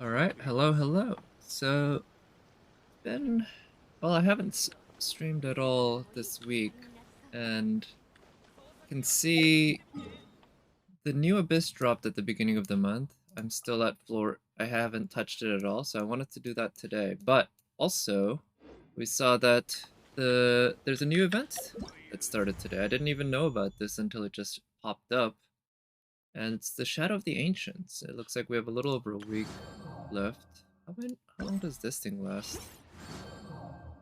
Alright, hello. So, well, I haven't streamed at all this week, and can see the new Abyss dropped at the beginning of the month. I'm still at floor, I haven't touched it at all, so I wanted to do that today. But also, we saw that there's a new event that started today. I didn't even know about this until it just popped up. And it's the Shadow of the Ancients. It looks like we have a little over a week left. How long does this thing last?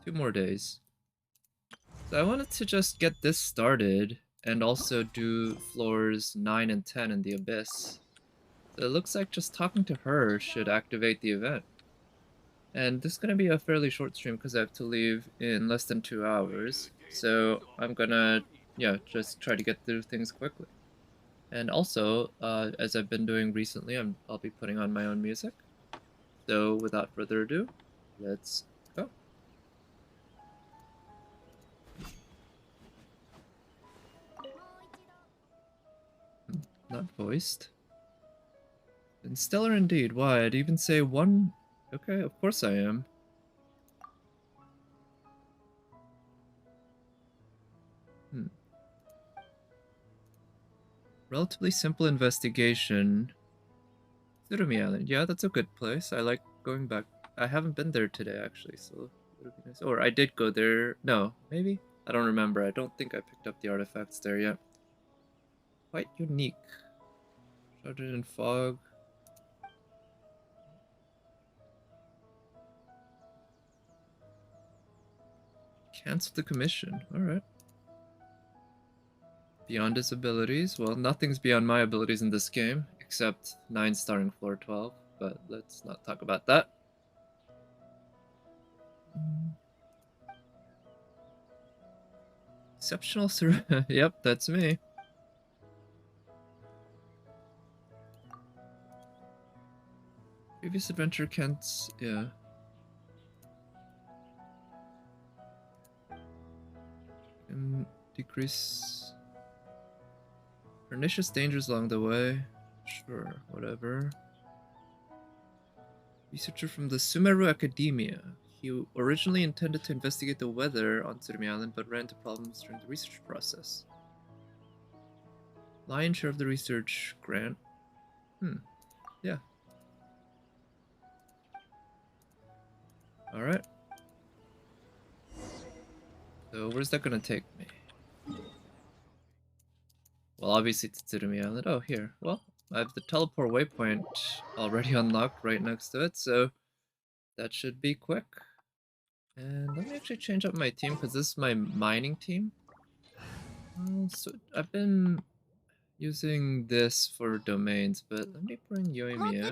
2 more days. So I wanted to just get this started and also do floors 9 and 10 in the Abyss. So it looks like just talking to her should activate the event. And this is going to be a fairly short stream because I have to leave in less than 2 hours. So I'm gonna, just try to get through things quickly. And also, as I've been doing recently, I'll be putting on my own music. So without further ado, let's go. Not voiced. And stellar indeed. Why? I'd even say 1. Okay, of course I am. Relatively simple investigation. Tsurumi Island. Yeah, that's a good place. I like going back. I haven't been there today, actually, so it would be nice. Or I did go there. No, maybe? I don't remember. I don't think I picked up the artifacts there yet. Quite unique. Shrouded in fog. Cancel the commission. Alright. Beyond his abilities. Well, nothing's beyond my abilities in this game, except 9 starring floor 12, but let's not talk about that. Exceptional yep, that's me. Previous adventure can't... yeah. And decrease... pernicious dangers along the way. Sure, whatever. Researcher from the Sumeru Academia. He originally intended to investigate the weather on Tsurumi Island, but ran into problems during the research process. Lion's share of the research grant. Yeah. Alright. So where's that gonna take me? Well, obviously to Tsurumi Island. Oh, here. Well, I have the teleport waypoint already unlocked right next to it, so that should be quick. And let me actually change up my team, because this is my mining team. So I've been using this for domains, but let me bring Yoimiya.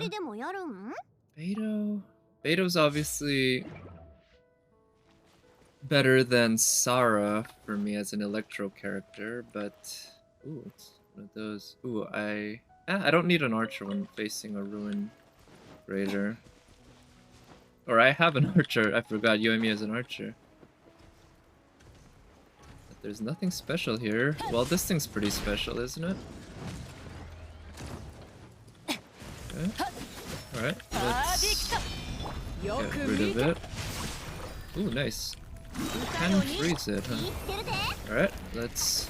Beto's obviously better than Sara for me as an electro character, but... ooh, it's one of those... ooh, I don't need an archer when facing a ruin raider. Or I have an archer, I forgot Yoimiya is an archer. But there's nothing special here. Well, this thing's pretty special, isn't it? Okay. Alright, let's get rid of it. Ooh, nice. Can freeze it, huh? Alright, let's...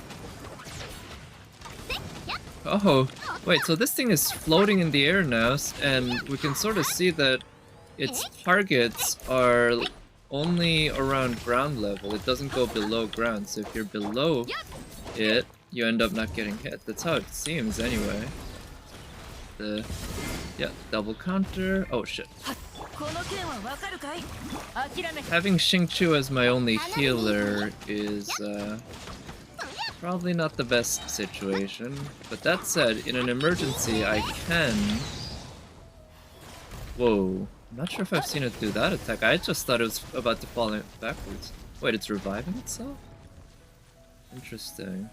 oh, wait, so this thing is floating in the air now, and we can sort of see that its targets are only around ground level. It doesn't go below ground, so if you're below it, you end up not getting hit. That's how it seems, anyway. Yeah, double counter. Oh, shit. Having Xingqiu as my only healer is, probably not the best situation. But that said, in an emergency, I can... whoa. I'm not sure if I've seen it do that attack. I just thought it was about to fall backwards. Wait, it's reviving itself? Interesting.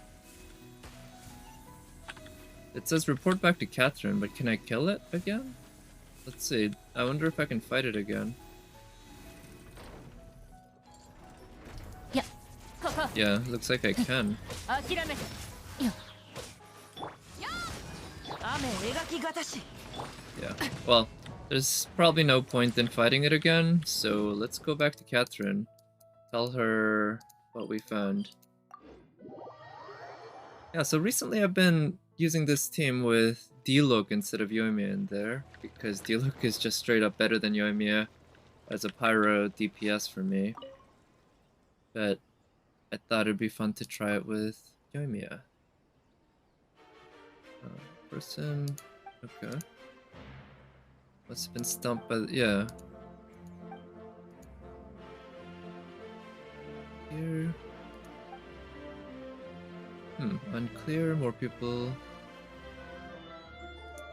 It says report back to Catherine, but can I kill it again? Let's see. I wonder if I can fight it again. Yeah, looks like I can. Yeah, well, there's probably no point in fighting it again, so let's go back to Catherine. Tell her what we found. Yeah, so recently I've been using this team with Diluc instead of Yoimiya in there, because Diluc is just straight up better than Yoimiya as a pyro DPS for me. But I thought it'd be fun to try it with Yoimiya. Person, okay. Must have been stumped by, yeah. Here. Unclear, more people.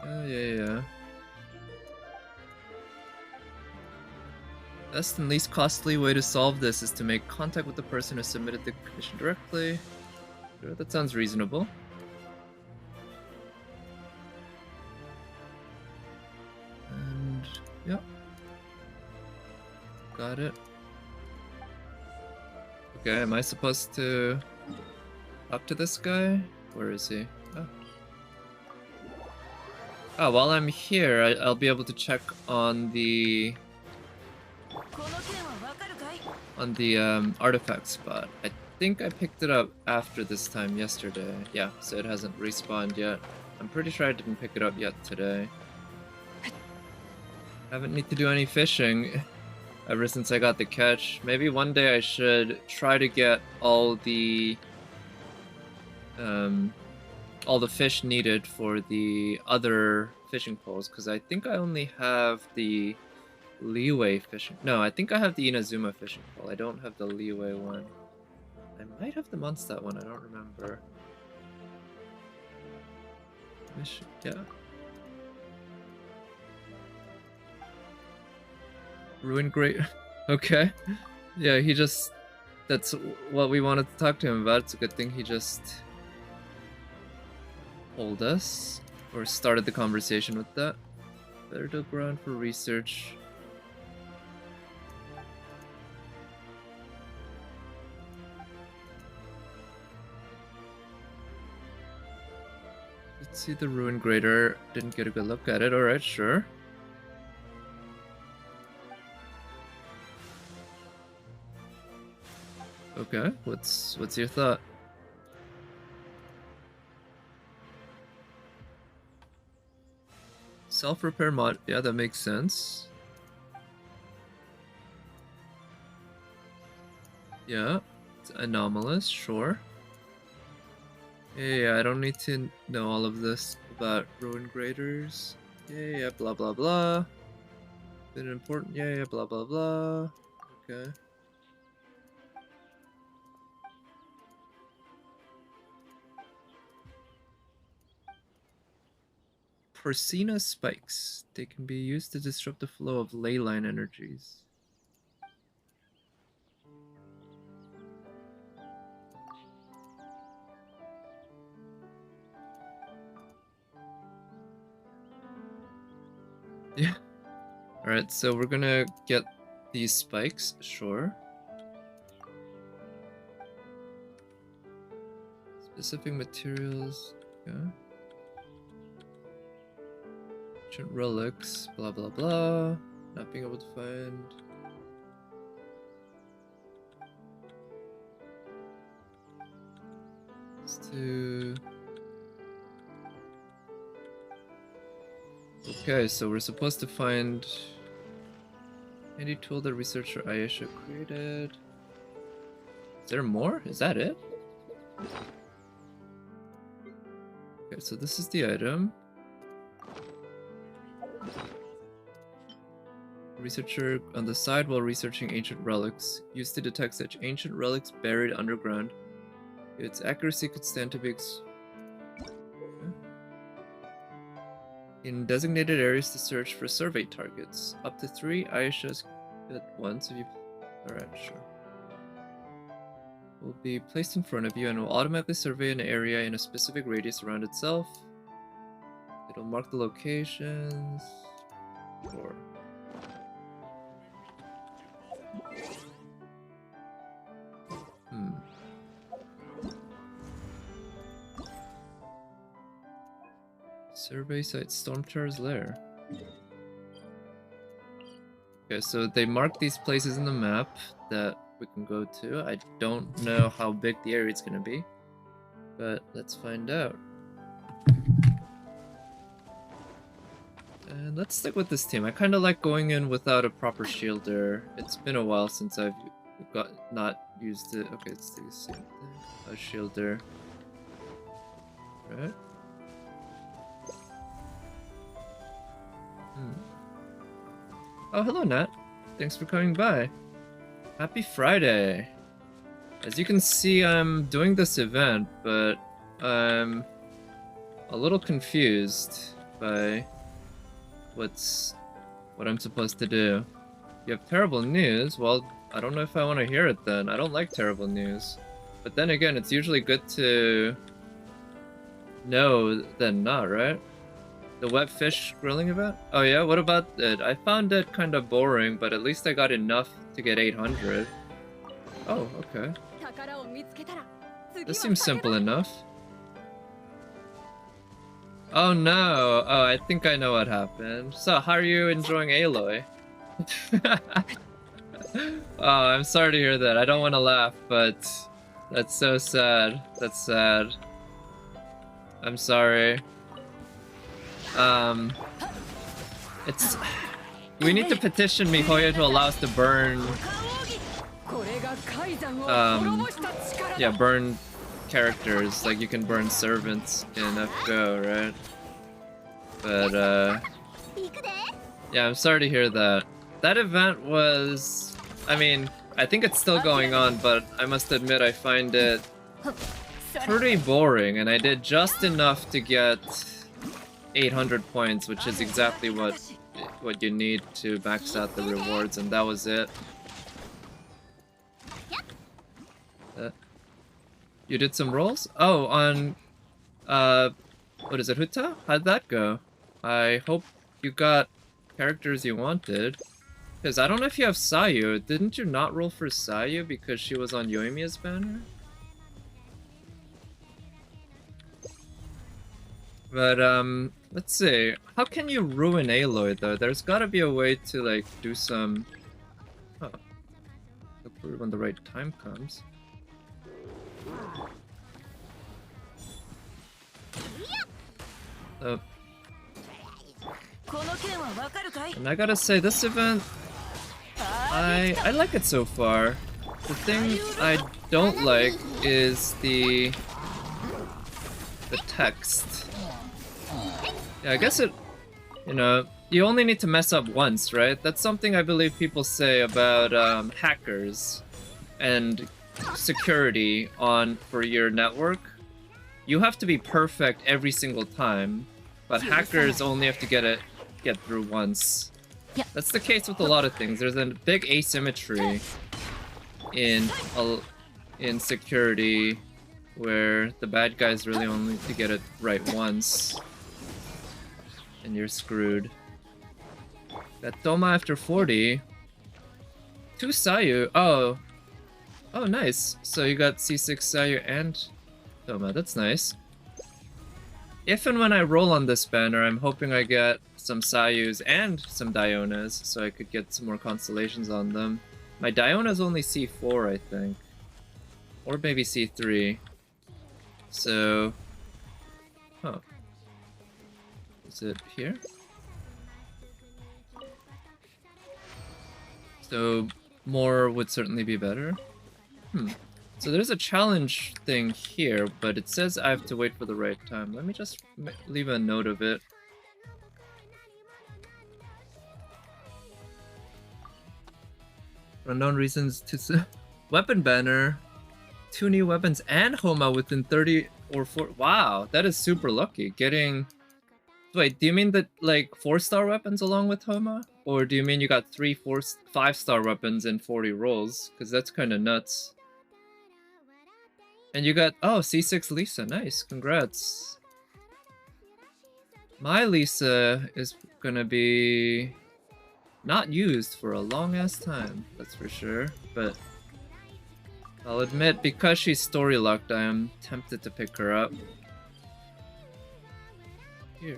Yeah. Best and least costly way to solve this is to make contact with the person who submitted the commission directly. Sure, that sounds reasonable. And, yep. Got it. Okay, am I supposed to talk to this guy? Where is he? Oh, while I'm here, I'll be able to check on the artifact spot. I think I picked it up after this time yesterday. Yeah, so it hasn't respawned yet. I'm pretty sure I didn't pick it up yet today. Haven't need to do any fishing ever since I got the catch. Maybe one day I should try to get all the fish needed for the other fishing poles, because I think I only have the leeway fishing. No, I think I have the Inazuma fishing pole. I don't have the leeway one. I might have the Mondstadt one. I don't remember. Yeah. Ruin Great. Okay. Yeah, he just. That's what we wanted to talk to him about. It's a good thing he just told us, or started the conversation with that. Better to go around for research. Let's see the Ruin Greater. Didn't get a good look at it. Alright, sure. Okay, what's your thought? Self-repair mod, yeah, that makes sense. Yeah, it's anomalous, sure. Yeah, I don't need to know all of this about Ruin Graders. Yeah, blah blah blah. Been important, yeah, blah blah blah. Okay. Porcina spikes. They can be used to disrupt the flow of ley line energies. Yeah. Alright, so we're gonna get these spikes, sure. Specific materials, okay. Ancient relics, blah blah blah. Not being able to find. Let's do. Okay, so we're supposed to find handy tool that researcher Ayesha created. Is there more? Is that it? Okay, so this is the item. Researcher on the side while researching ancient relics. Used to detect such ancient relics buried underground. Its accuracy could stand to be in designated areas to search for survey targets. Up to 3 Ayeshas at once if you... Alright, sure. Will be placed in front of you and will automatically survey an area in a specific radius around itself. It'll mark the locations. Or... Survey site Stormterror's lair. Okay, so they mark these places in the map that we can go to. I don't know how big the area is gonna be, but let's find out. And let's stick with this team. I kind of like going in without a proper shielder. It's been a while since I've not used it. Okay, let's do the same thing. A shielder. Right? Oh, hello, Nat. Thanks for coming by. Happy Friday. As you can see, I'm doing this event, but I'm a little confused by what I'm supposed to do. You have terrible news? Well, I don't know if I want to hear it then. I don't like terrible news. But then again, it's usually good to know than not, right? The wet fish grilling event? Oh yeah, what about it? I found it kind of boring, but at least I got enough to get 800. Oh, okay. This seems simple enough. Oh no! Oh, I think I know what happened. So, how are you enjoying Aloy? Oh, I'm sorry to hear that. I don't want to laugh, but that's so sad. That's sad. I'm sorry. It's... We need to petition MiHoYo to allow us to burn... yeah, burn characters. Like, you can burn servants in FGO, right? But, yeah, I'm sorry to hear that. That event was... I mean, I think it's still going on, but I must admit I find it pretty boring, and I did just enough to get 800 points, which is exactly what you need to max out the rewards, and that was it. You did some rolls? Oh, on what is it, Huta? How'd that go? I hope you got characters you wanted. Because I don't know if you have Sayu. Didn't you not roll for Sayu because she was on Yoimiya's banner? But, let's see. How can you ruin Aloy, though? There's gotta be a way to, like, do some... Oh. Look for when the right time comes. And I gotta say, this event... I like it so far. The thing I don't like is the text. Yeah, I guess it, you know, you only need to mess up once, right? That's something I believe people say about hackers and security for your network. You have to be perfect every single time, but hackers only have to get through once. That's the case with a lot of things. There's a big asymmetry in security where the bad guys really only need to get it right once. And you're screwed. Got Doma after 40. 2 Sayu. Oh, nice. So you got C6 Sayu and Doma. That's nice. If and when I roll on this banner, I'm hoping I get some Sayus and some Dionas, so I could get some more constellations on them. My Diona's only C4, I think. Or maybe C3. So... Huh. Is it here? So, more would certainly be better. So there's a challenge thing here, but it says I have to wait for the right time. Let me just leave a note of it. For unknown reasons, to weapon banner, 2 new weapons and Homa within 30 or 40. Wow, that is super lucky. Getting... Wait, do you mean that, like, 4-star weapons along with Homa? Or do you mean you got 3 5-star weapons in 40 rolls? Because that's kind of nuts. And you got... Oh, C6 Lisa. Nice. Congrats. My Lisa is gonna be... not used for a long-ass time. That's for sure. But... I'll admit, because she's story-locked, I am tempted to pick her up. here.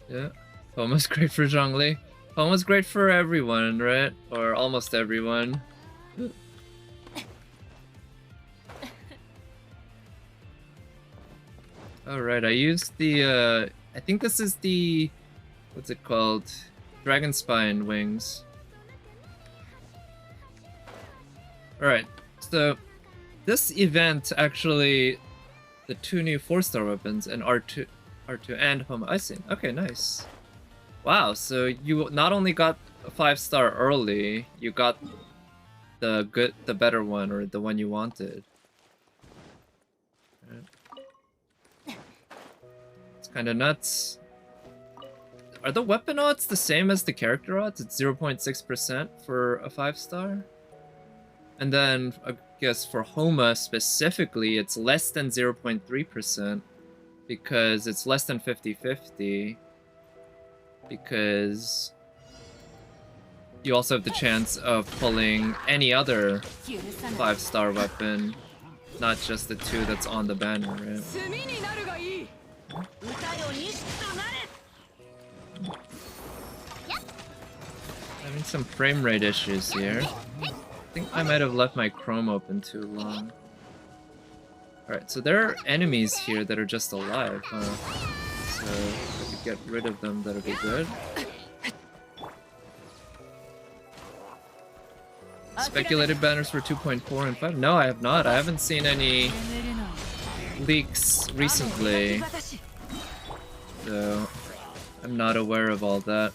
Yeah. Homa's great for Zhongli. Homa's great for everyone, right? Or almost everyone. Alright, I used the, I think this is the, what's it called? Dragon Spine wings. Alright, so this event actually, the 2 new 4-star weapons and R2 and Homa. I see. Okay, nice. Wow, so you not only got a 5-star early, you got the better one, or the one you wanted. Right. It's kind of nuts. Are the weapon odds the same as the character odds? It's 0.6% for a 5-star? And then, I guess for Homa specifically, it's less than 0.3%, because it's less than 50-50, because you also have the chance of pulling any other 5-star weapon, not just the 2 that's on the banner, right? Having some frame rate issues here. I think I might have left my Chrome open too long. Alright, so there are enemies here that are just alive, huh? So if I could get rid of them, that'll be good. Speculated banners for 2.4 and 5? No, I have not. I haven't seen any leaks recently. So I'm not aware of all that.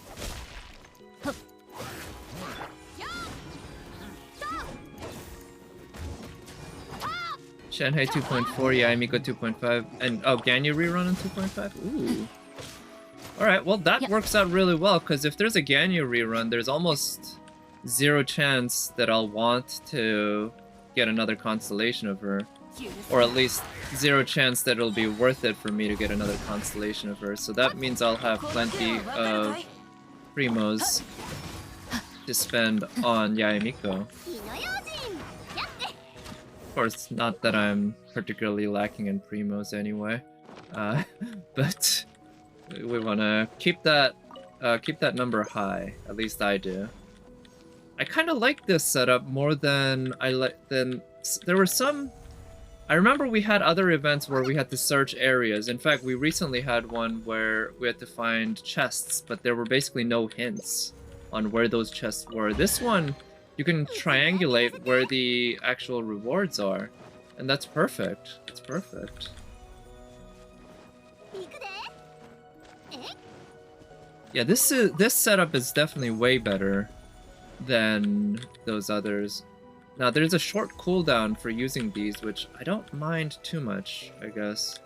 Shanhei 2.4, yeah, Miko 2.5, and oh, Ganyu rerun on 2.5? Ooh. Alright, well that works out really well, because if there's a Ganyu rerun, there's almost zero chance that I'll want to get another constellation of her. Or at least zero chance that it'll be worth it for me to get another constellation of her. So that means I'll have plenty of primos to spend on Yaemiko. Of course, not that I'm particularly lacking in primos anyway, but we want to keep that number high. At least I do. I kind of like this setup more than there were some. I remember we had other events where we had to search areas. In fact, we recently had one where we had to find chests, but there were basically no hints on where those chests were. This one, you can triangulate where the actual rewards are, and that's perfect. It's perfect. Yeah, this setup is definitely way better than those others. Now, there's a short cooldown for using these, which I don't mind too much, I guess.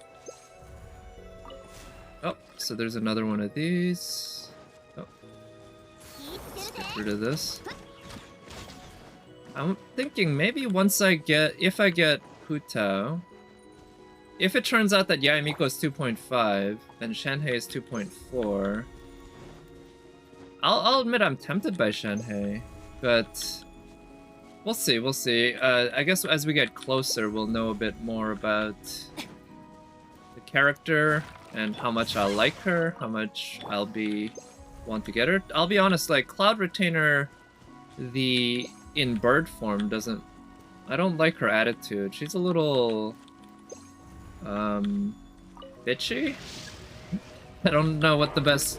Oh, so there's another one of these. Oh. Let's get rid of this. I'm thinking maybe once if I get Hutao, if it turns out that Yaemiko is 2.5 and Shanhei is 2.4, I'll admit I'm tempted by Shanhei, but we'll see. I guess as we get closer, we'll know a bit more about the character and how much I'll like her, how much I'll want to get her. I'll be honest, like Cloud Retainer, in bird form I don't like her attitude. She's a little bitchy? I don't know what the best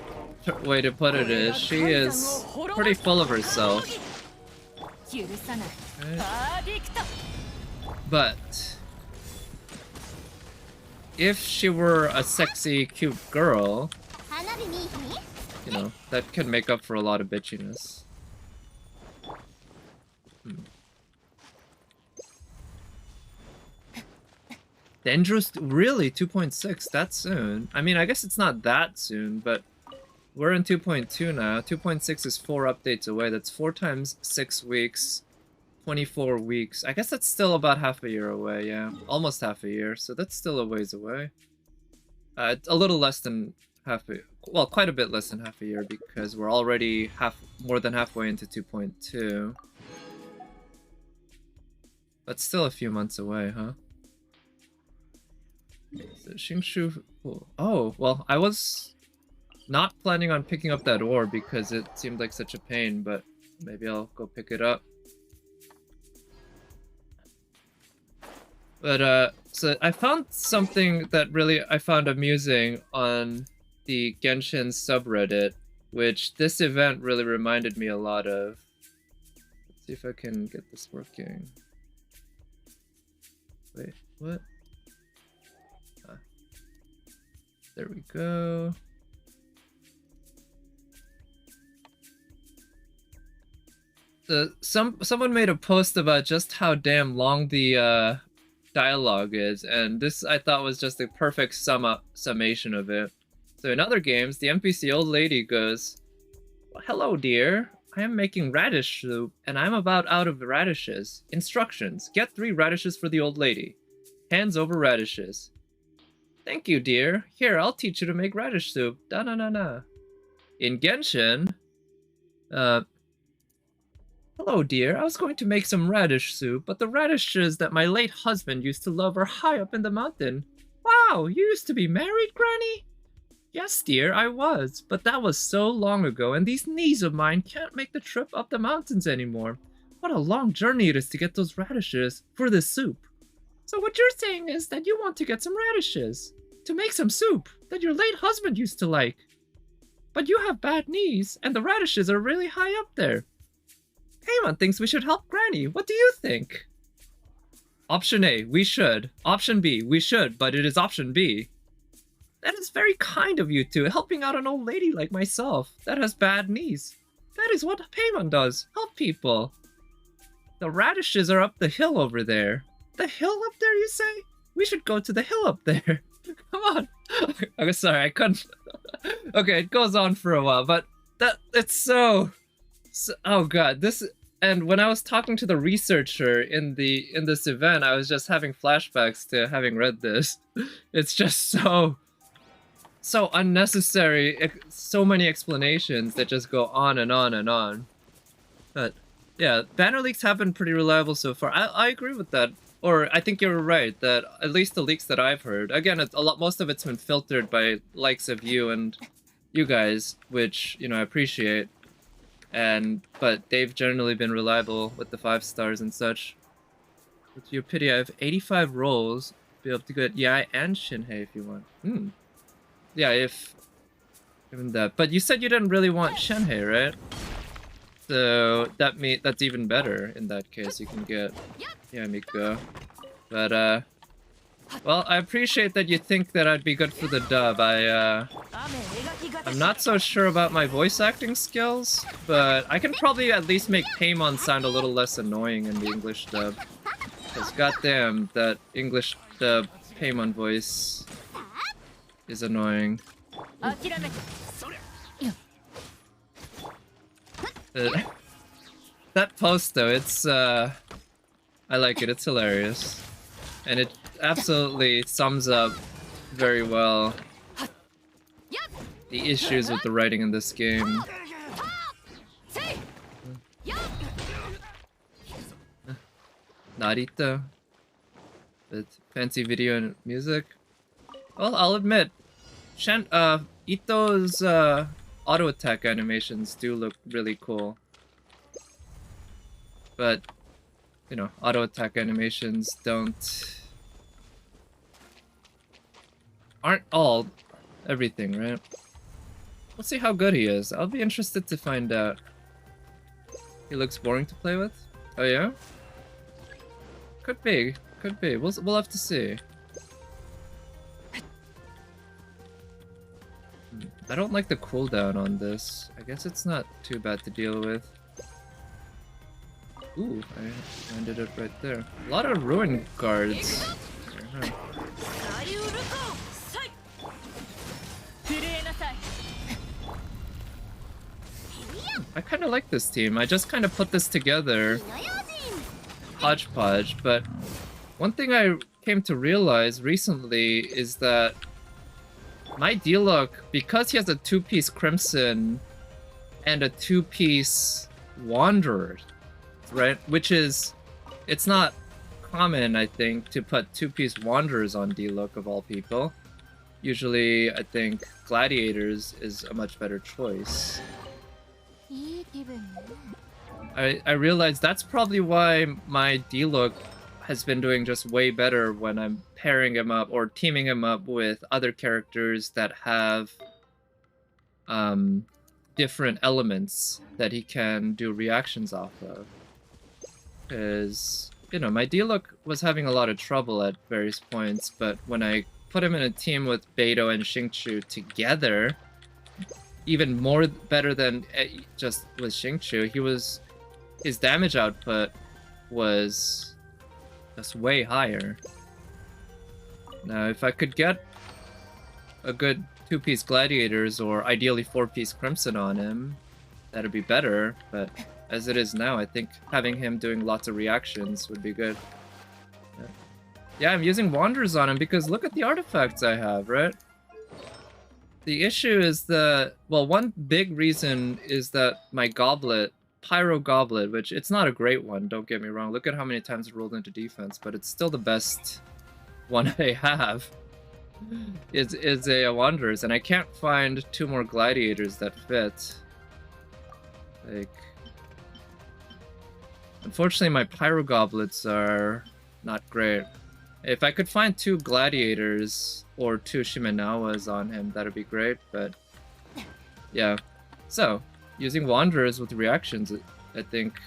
way to put it is. She is pretty full of herself. Right. But if she were a sexy, cute girl, you know, that could make up for a lot of bitchiness. Dangerous, really? 2.6? That soon? I mean, I guess it's not that soon, but we're in 2.2 now. 2.6 is 4 updates away. That's 4 times 6 weeks, 24 weeks. I guess that's still about half a year away, yeah. Almost half a year, so that's still a ways away. It's a little less than well, quite a bit less than half a year, because we're already more than halfway into 2.2. But still a few months away, huh? So Shingshu. Oh, well, I was not planning on picking up that ore because it seemed like such a pain, but maybe I'll go pick it up. But, so I found something that really I found amusing on the Genshin subreddit, which this event really reminded me a lot of. Let's see if I can get this working. Wait, what? Ah. There we go. Someone made a post about just how damn long the dialogue is, and this I thought was just a perfect summation of it. So in other games, the NPC old lady goes, well, hello dear, I am making radish soup, and I'm about out of radishes. Instructions, get 3 radishes for the old lady. Hands over radishes. Thank you dear, here I'll teach you to make radish soup, da-na-na-na. In Genshin, hello dear, I was going to make some radish soup, but the radishes that my late husband used to love are high up in the mountain. Wow, you used to be married, Granny? Yes dear, I was, but that was so long ago and these knees of mine can't make the trip up the mountains anymore. What a long journey it is to get those radishes for this soup. So what you're saying is that you want to get some radishes to make some soup that your late husband used to like. But you have bad knees and the radishes are really high up there. Paimon thinks we should help Granny. What do you think? Option A, we should. Option B, we should, but it is option B. That is very kind of you two, helping out an old lady like myself that has bad knees. That is what Paimon does, help people. The radishes are up the hill over there. The hill up there, you say? We should go to the hill up there. Come on. I'm sorry, I couldn't. Okay, it goes on for a while, but it's so oh god, this. And when I was talking to the researcher in this event, I was just having flashbacks to having read this. It's just so unnecessary. So many explanations that just go on and on and on. But yeah, banner leaks have been pretty reliable so far. I agree with that. Or I think you're right that at least the leaks that I've heard. Again, it's most of it's been filtered by likes of you and you guys, which I appreciate. But they've generally been reliable with the 5 stars and such. With your pity, I have 85 rolls. Be able to get Yai and Shinhei if you want. Yeah, if even that. But you said you didn't really want Shinhei, right? So that's even better in that case. You can get Miko. But well, I appreciate that you think that I'd be good for the dub. I'm not so sure about my voice acting skills, but I can probably at least make Paimon sound a little less annoying in the English dub. Because goddamn, that English dub Paimon voice is annoying. That post though, it's I like it, it's hilarious. And it absolutely sums up very well the issues with the writing in this game. Narita with fancy video and music. Well, I'll admit, Ito's auto attack animations do look really cool. But auto attack animations aren't all everything, right? We'll see how good he is. I'll be interested to find out. He looks boring to play with? Oh yeah? Could be. We'll have to see. I don't like the cooldown on this. I guess it's not too bad to deal with. Ooh, I ended it right there. A lot of ruin guards. I kind of like this team. I just kind of put this together. Hodgepodge, but one thing I came to realize recently is that my Diluc, because he has a 2-piece Crimson and a 2-piece Wanderer, right? Which is, it's not common, I think, to put two-piece Wanderers on D-Look of all people. Usually, I think Gladiators is a much better choice. I realized that's probably why my D-Look has been doing just way better when I'm pairing him up or teaming him up with other characters that have different elements that he can do reactions off of. Because, you know, my D-Look was having a lot of trouble at various points, but when I put him in a team with Beidou and Xingqiu together, even more better than just with Xingqiu, his damage output was just way higher. Now, if I could get a good two-piece Gladiators or ideally four-piece Crimson on him, that'd be better, but as it is now, I think having him doing lots of reactions would be good. Yeah, I'm using Wanderers on him because look at the artifacts I have, right? The issue is that, well, one big reason is that my Goblet, Pyro Goblet, which it's not a great one, don't get me wrong. Look at how many times it rolled into defense, but it's still the best one I have. Is a Wanderers, and I can't find two more Gladiators that fit. Like, unfortunately, my Pyro Goblets are not great. If I could find two Gladiators or two Shimenawas on him, that'd be great, but yeah. So, using Wanderers with reactions, I think,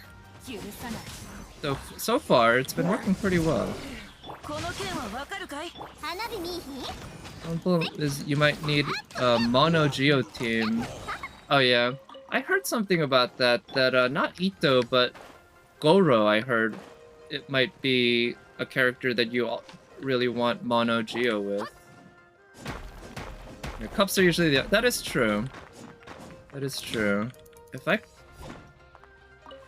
so far, it's been working pretty well. You might need a mono Geo team. Oh yeah, I heard something about that, not Ito, but Goro, I heard it might be a character that you really want mono Geo with. Your cups are usually that is true. That is true.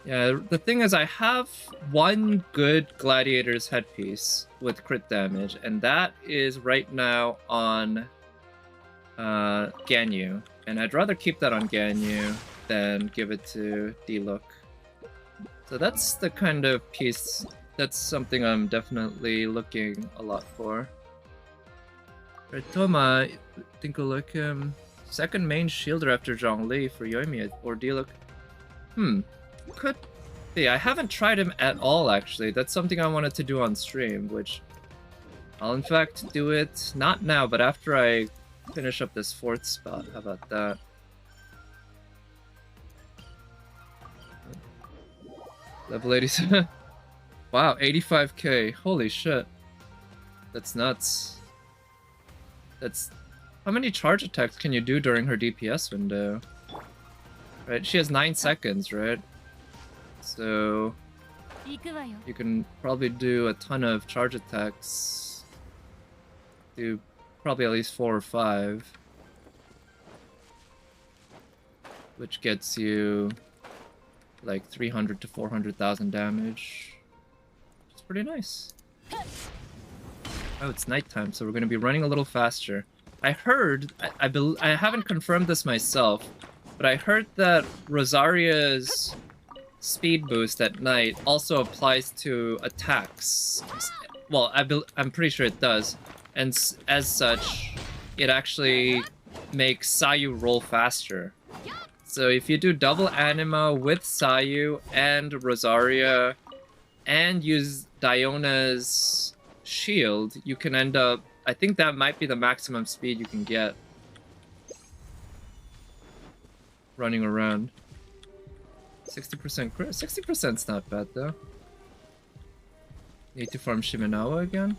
Yeah, the thing is I have one good Gladiator's headpiece with crit damage, and that is right now on Ganyu. And I'd rather keep that on Ganyu than give it to D-Look. So that's the kind of piece, that's something I'm definitely looking a lot for. Right, Toma, think we'll look second main shielder after Zhongli for Yoimi or D-Look. Could be. I haven't tried him at all, actually. That's something I wanted to do on stream, which I'll in fact do it, not now, but after I finish up this fourth spot. How about that? Level 87. Wow, 85k. Holy shit. That's nuts. That's... How many charge attacks can you do during her DPS window? Right, she has 9 seconds, right? So you can probably do a ton of charge attacks. Do probably at least 4 or 5. Which gets you like 300 to 400,000 damage. It's pretty nice. Oh, it's nighttime, so we're going to be running a little faster. I heard, I haven't confirmed this myself, but I heard that Rosaria's speed boost at night also applies to attacks. Well, I'm pretty sure it does. And as such, it actually makes Sayu roll faster. So if you do double Anima with Sayu and Rosaria and use Diona's shield, you can end up... I think that might be the maximum speed you can get running around. 60% crit? 60%'s not bad, though. Need to farm Shimenawa again?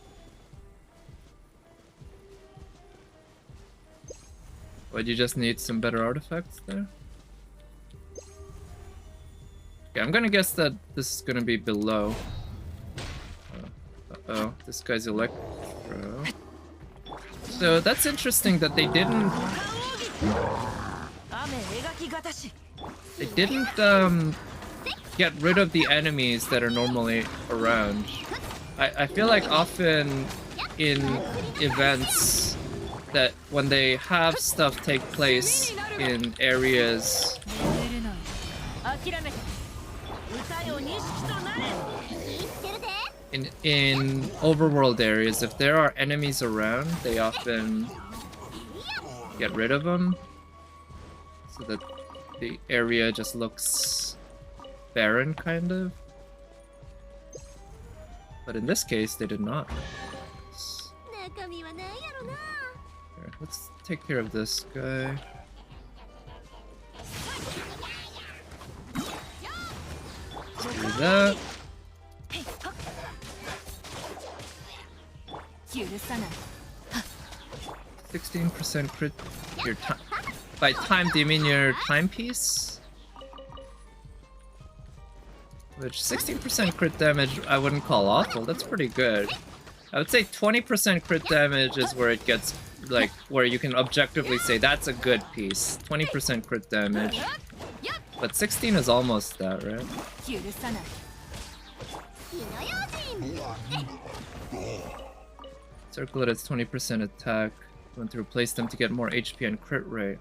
But you just need some better artifacts there? Okay, I'm gonna guess that this is gonna be below. Uh-oh, this guy's Electro. So that's interesting that they didn't get rid of the enemies that are normally around. I feel like often in events that when they have stuff take place in areas in overworld areas, if there are enemies around, they often get rid of them so that the area just looks barren, kind of. But in this case, they did not. Here, let's take care of this guy. Let's do that. 16% crit your time. By time, do you mean your timepiece? Which 16% crit damage I wouldn't call awful. That's pretty good. I would say 20% crit damage is where it gets, like, where you can objectively say that's a good piece. 20% crit damage. But 16 is almost that, right? Circle it as 20% attack. You want to replace them to get more HP and crit rate.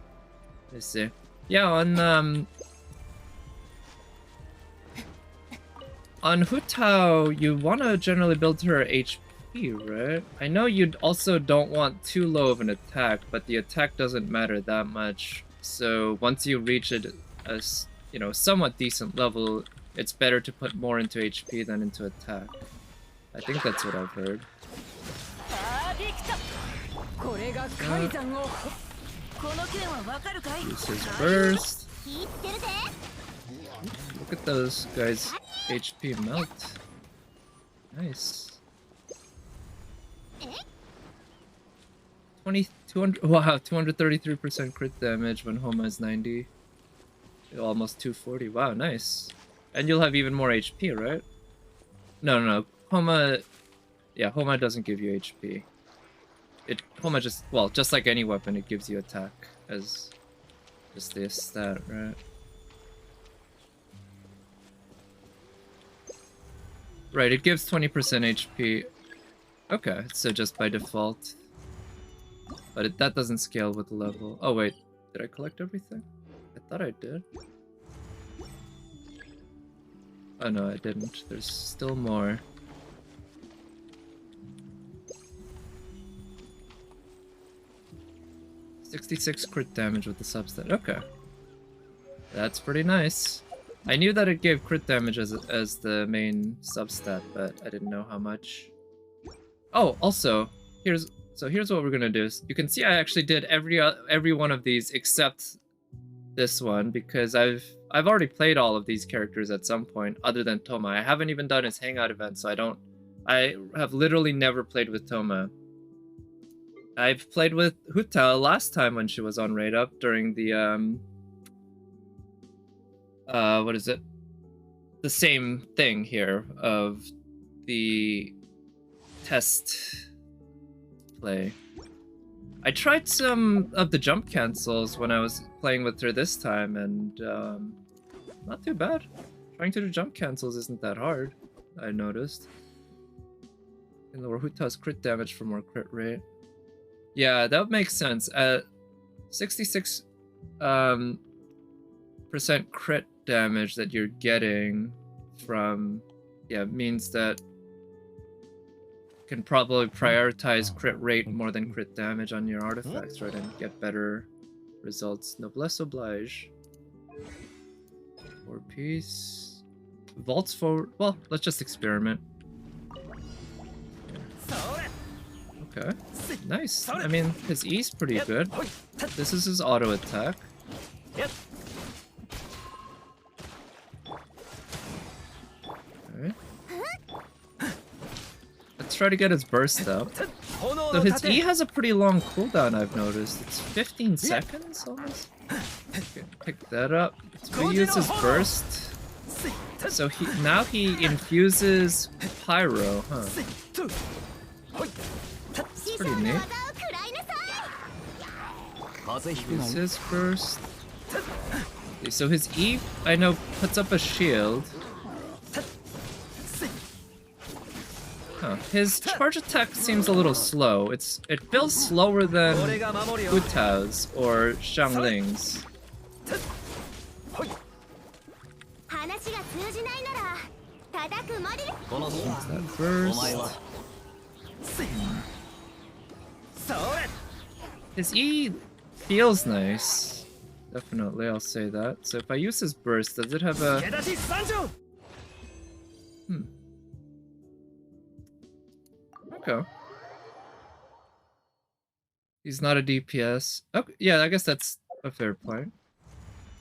I see. Yeah, on Hu Tao, you want to generally build her HP, right? I know you also don't want too low of an attack, but the attack doesn't matter that much. So once you reach it as, you know, somewhat decent level, it's better to put more into HP than into attack. I think that's what I've heard. Use his burst. Look at those guys' HP melt. Nice. 200, wow, 233% crit damage when Homa is 90. Almost 240. Wow, nice. And you'll have even more HP, right? No. Homa, yeah, Homa doesn't give you HP. Homa just, well, just like any weapon, it gives you attack as just the stat, right? Right, it gives 20% HP. Okay, so just by default. But that doesn't scale with level. Oh wait, did I collect everything? I thought I did. Oh no, I didn't. There's still more. $66 crit damage with the substat. Okay. That's pretty nice. I knew that it gave crit damage as the main substat, but I didn't know how much. Oh, also, here's what we're gonna do. You can see I actually did every one of these except this one because I've already played all of these characters at some point other than Toma. I haven't even done his hangout event, so I have literally never played with Toma. I've played with Hu Tao last time when she was on Raid Up during the what is it? The same thing here of the test play. I tried some of the jump cancels when I was playing with her this time, and not too bad. Trying to do jump cancels isn't that hard, I noticed. And lower Hu Tao's crit damage for more crit rate. Yeah, that would make sense. At 66% crit damage that you're getting from, yeah, means that you can probably prioritize crit rate more than crit damage on your artifacts, right, and get better results. Noblesse oblige. 4 piece. Vaults forward. Well, let's just experiment. Okay. Nice. I mean, his E's pretty good. This is his auto attack. Okay. Let's try to get his burst up. So his E has a pretty long cooldown, I've noticed. It's 15 seconds almost. Okay, pick that up. Let's reuse his burst. So now he infuses Pyro, huh? That's pretty neat. Use his burst. Okay, so his E, I know, puts up a shield. Huh. His charge attack seems a little slow. It feels slower than Hu Tao's or that burst. His E feels nice. Definitely, I'll say that. So if I use his burst, does it have a... Okay. He's not a DPS. Okay, yeah, I guess that's a fair point.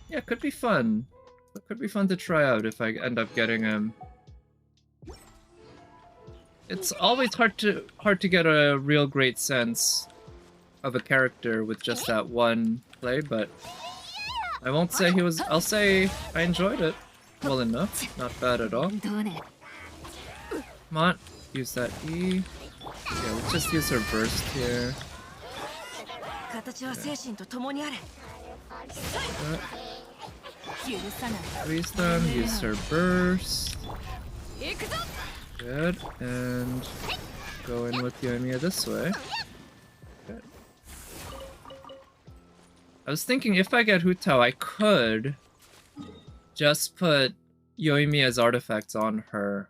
Yeah, could be fun. It could be fun to try out if I end up getting him. It's always hard to get a real great sense of a character with just that one play, but I won't say he was... I'll say I enjoyed it well enough. Not bad at all. Come on, use that E. Yeah, let's just use her burst here. Freeze them, use her burst. Good, and go in with Yoimiya this way. Good. I was thinking if I get Hutao, I could just put Yoimiya's artifacts on her.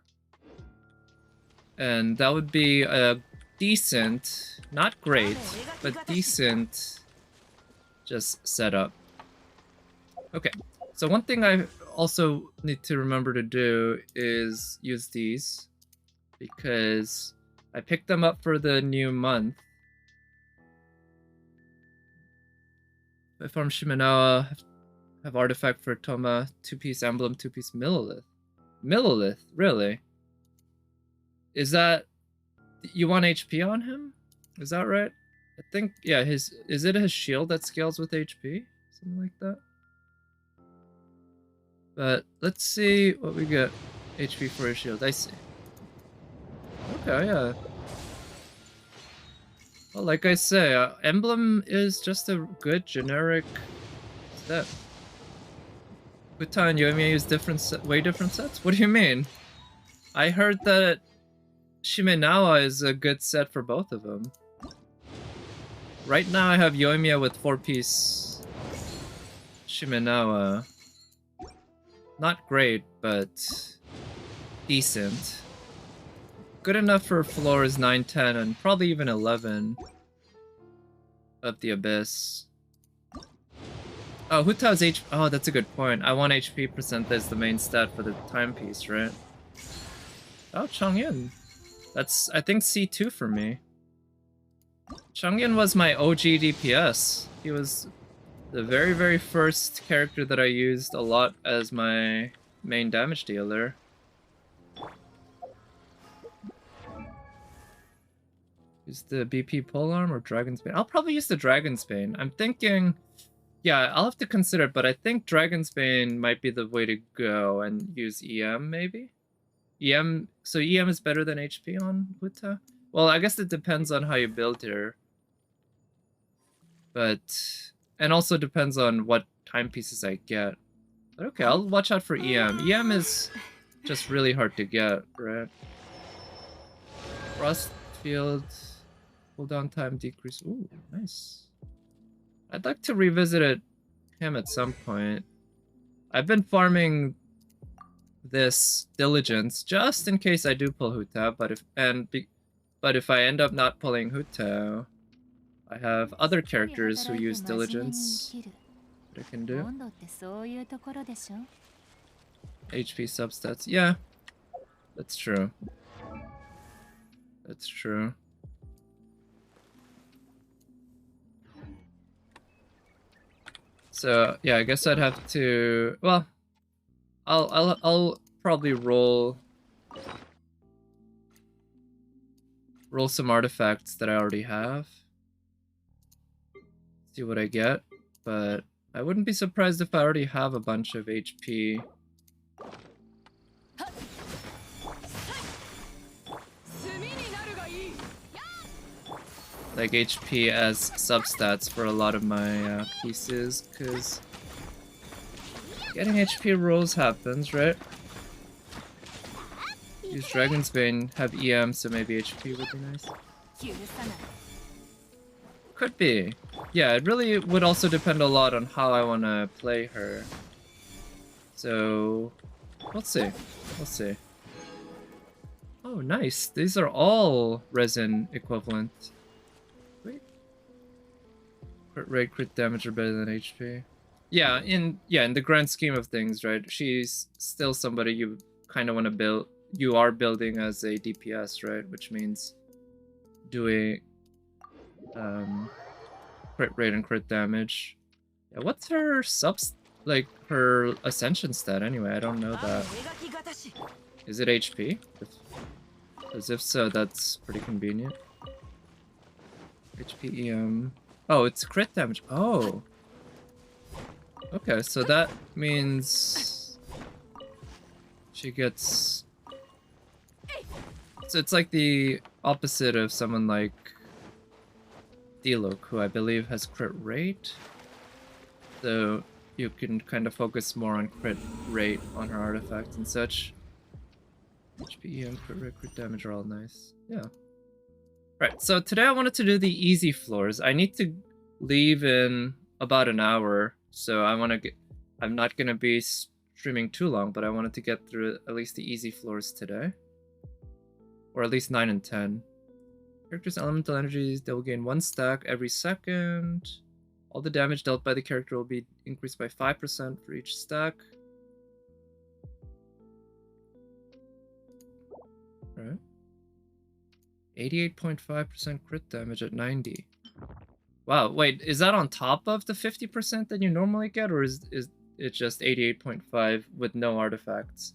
And that would be a decent, not great, but decent just setup. Okay, so one thing I also need to remember to do is use these, because I picked them up for the new month. I farm Shimenawa, have artifact for Toma, 2-piece emblem, 2-piece Millilith. Millilith, really? Is that... You want HP on him? Is that right? I think, yeah, is it his shield that scales with HP? Something like that? But let's see what we get. HP for his shield, I see. Okay, yeah. Well, like I say, emblem is just a good generic set. Uta and Yoimiya use way different sets? What do you mean? I heard that Shimenawa is a good set for both of them. Right now I have Yoimiya with 4-piece Shimenawa. Not great, but decent. Good enough for floors 9, 10, and probably even 11 of the Abyss. Oh, Hutao's HP... Oh, that's a good point. I want HP percent as the main stat for the timepiece, right? Oh, Changyin. That's, I think, C2 for me. Changyin was my OG DPS. He was the very, very first character that I used a lot as my main damage dealer. Use the BP polearm or Dragon's Bane? I'll probably use the Dragon's Bane. I'm thinking... Yeah, I'll have to consider it, but I think Dragon's Bane might be the way to go and use EM, maybe? EM... So EM is better than HP on Uta? Well, I guess it depends on how you build here. But... And also depends on what timepieces I get. But okay, I'll watch out for EM. EM is just really hard to get, right? Frost Field... Cooldown time decrease. Ooh, nice. I'd like to revisit him at some point. I've been farming this Diligence just in case I do pull Hutao, but if I end up not pulling Hutao, I have other characters who use Diligence that I can do. HP substats. Yeah, that's true. That's true. So yeah, I guess I'd have to. Well, I'll probably roll some artifacts that I already have. See what I get, but I wouldn't be surprised if I already have a bunch of HP. Like HP as substats for a lot of my pieces, because getting HP rolls happens, right? Use Dragon's Bane, have EM, so maybe HP would be nice. Could be. Yeah, it really would also depend a lot on how I want to play her. So, we'll see. We'll see. Oh, nice. These are all resin equivalent. Wait. Crit rate, crit damage are better than HP. Yeah, in the grand scheme of things, right? She's still somebody you kind of want to build. You are building as a DPS, right? Which means doing crit rate and crit damage. Yeah, what's her like her ascension stat anyway? I don't know that. Is it HP? Because if so, that's pretty convenient. HP EM. Oh, it's crit damage. Oh. Okay, so that means she gets... So it's like the opposite of someone like Diluc, who I believe has crit rate. So you can kind of focus more on crit rate on her artifacts and such. HP and crit rate, crit damage are all nice. Yeah. Right, so today I wanted to do the easy floors. I need to leave in about an hour, so I'm not going to be streaming too long, but I wanted to get through at least the easy floors today. Or at least 9 and 10. Character's elemental energies, they will gain 1 stack every second. All the damage dealt by the character will be increased by 5% for each stack. Alright. 88.5% crit damage at 90. Wow, wait, is that on top of the 50% that you normally get, or is it just 88.5 with no artifacts?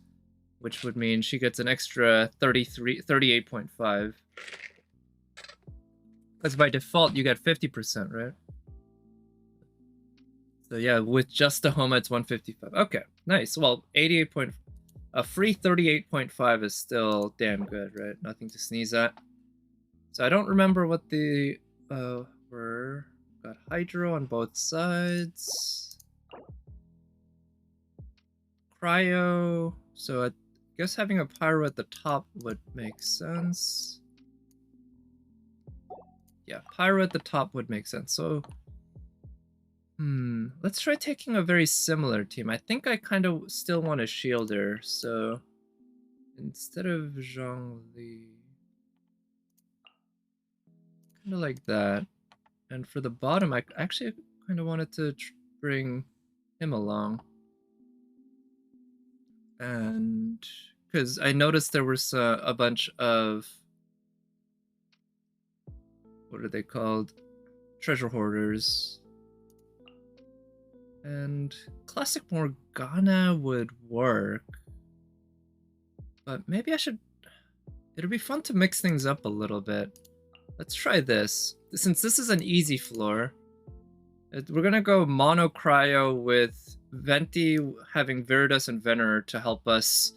Which would mean she gets an extra 38.5. Because by default, you get 50%, right? So yeah, with just the Homa, it's 155. Okay, nice. Well, a free 38.5 is still damn good, right? Nothing to sneeze at. So I don't remember what the were. Got Hydro on both sides. Cryo. So I guess having a Pyro at the top would make sense. Yeah, Pyro at the top would make sense. So, let's try taking a very similar team. I think I kind of still want a Shielder, so instead of Zhongli, kind of like that. And for the bottom, I actually kind of wanted to bring him along. And because I noticed there was a bunch of, what are they called? Treasure hoarders. And Classic Morgana would work. But maybe I should... It'll be fun to mix things up a little bit. Let's try this. Since this is an easy floor, we're gonna go mono cryo with Venti having Viridus and Venerer to help us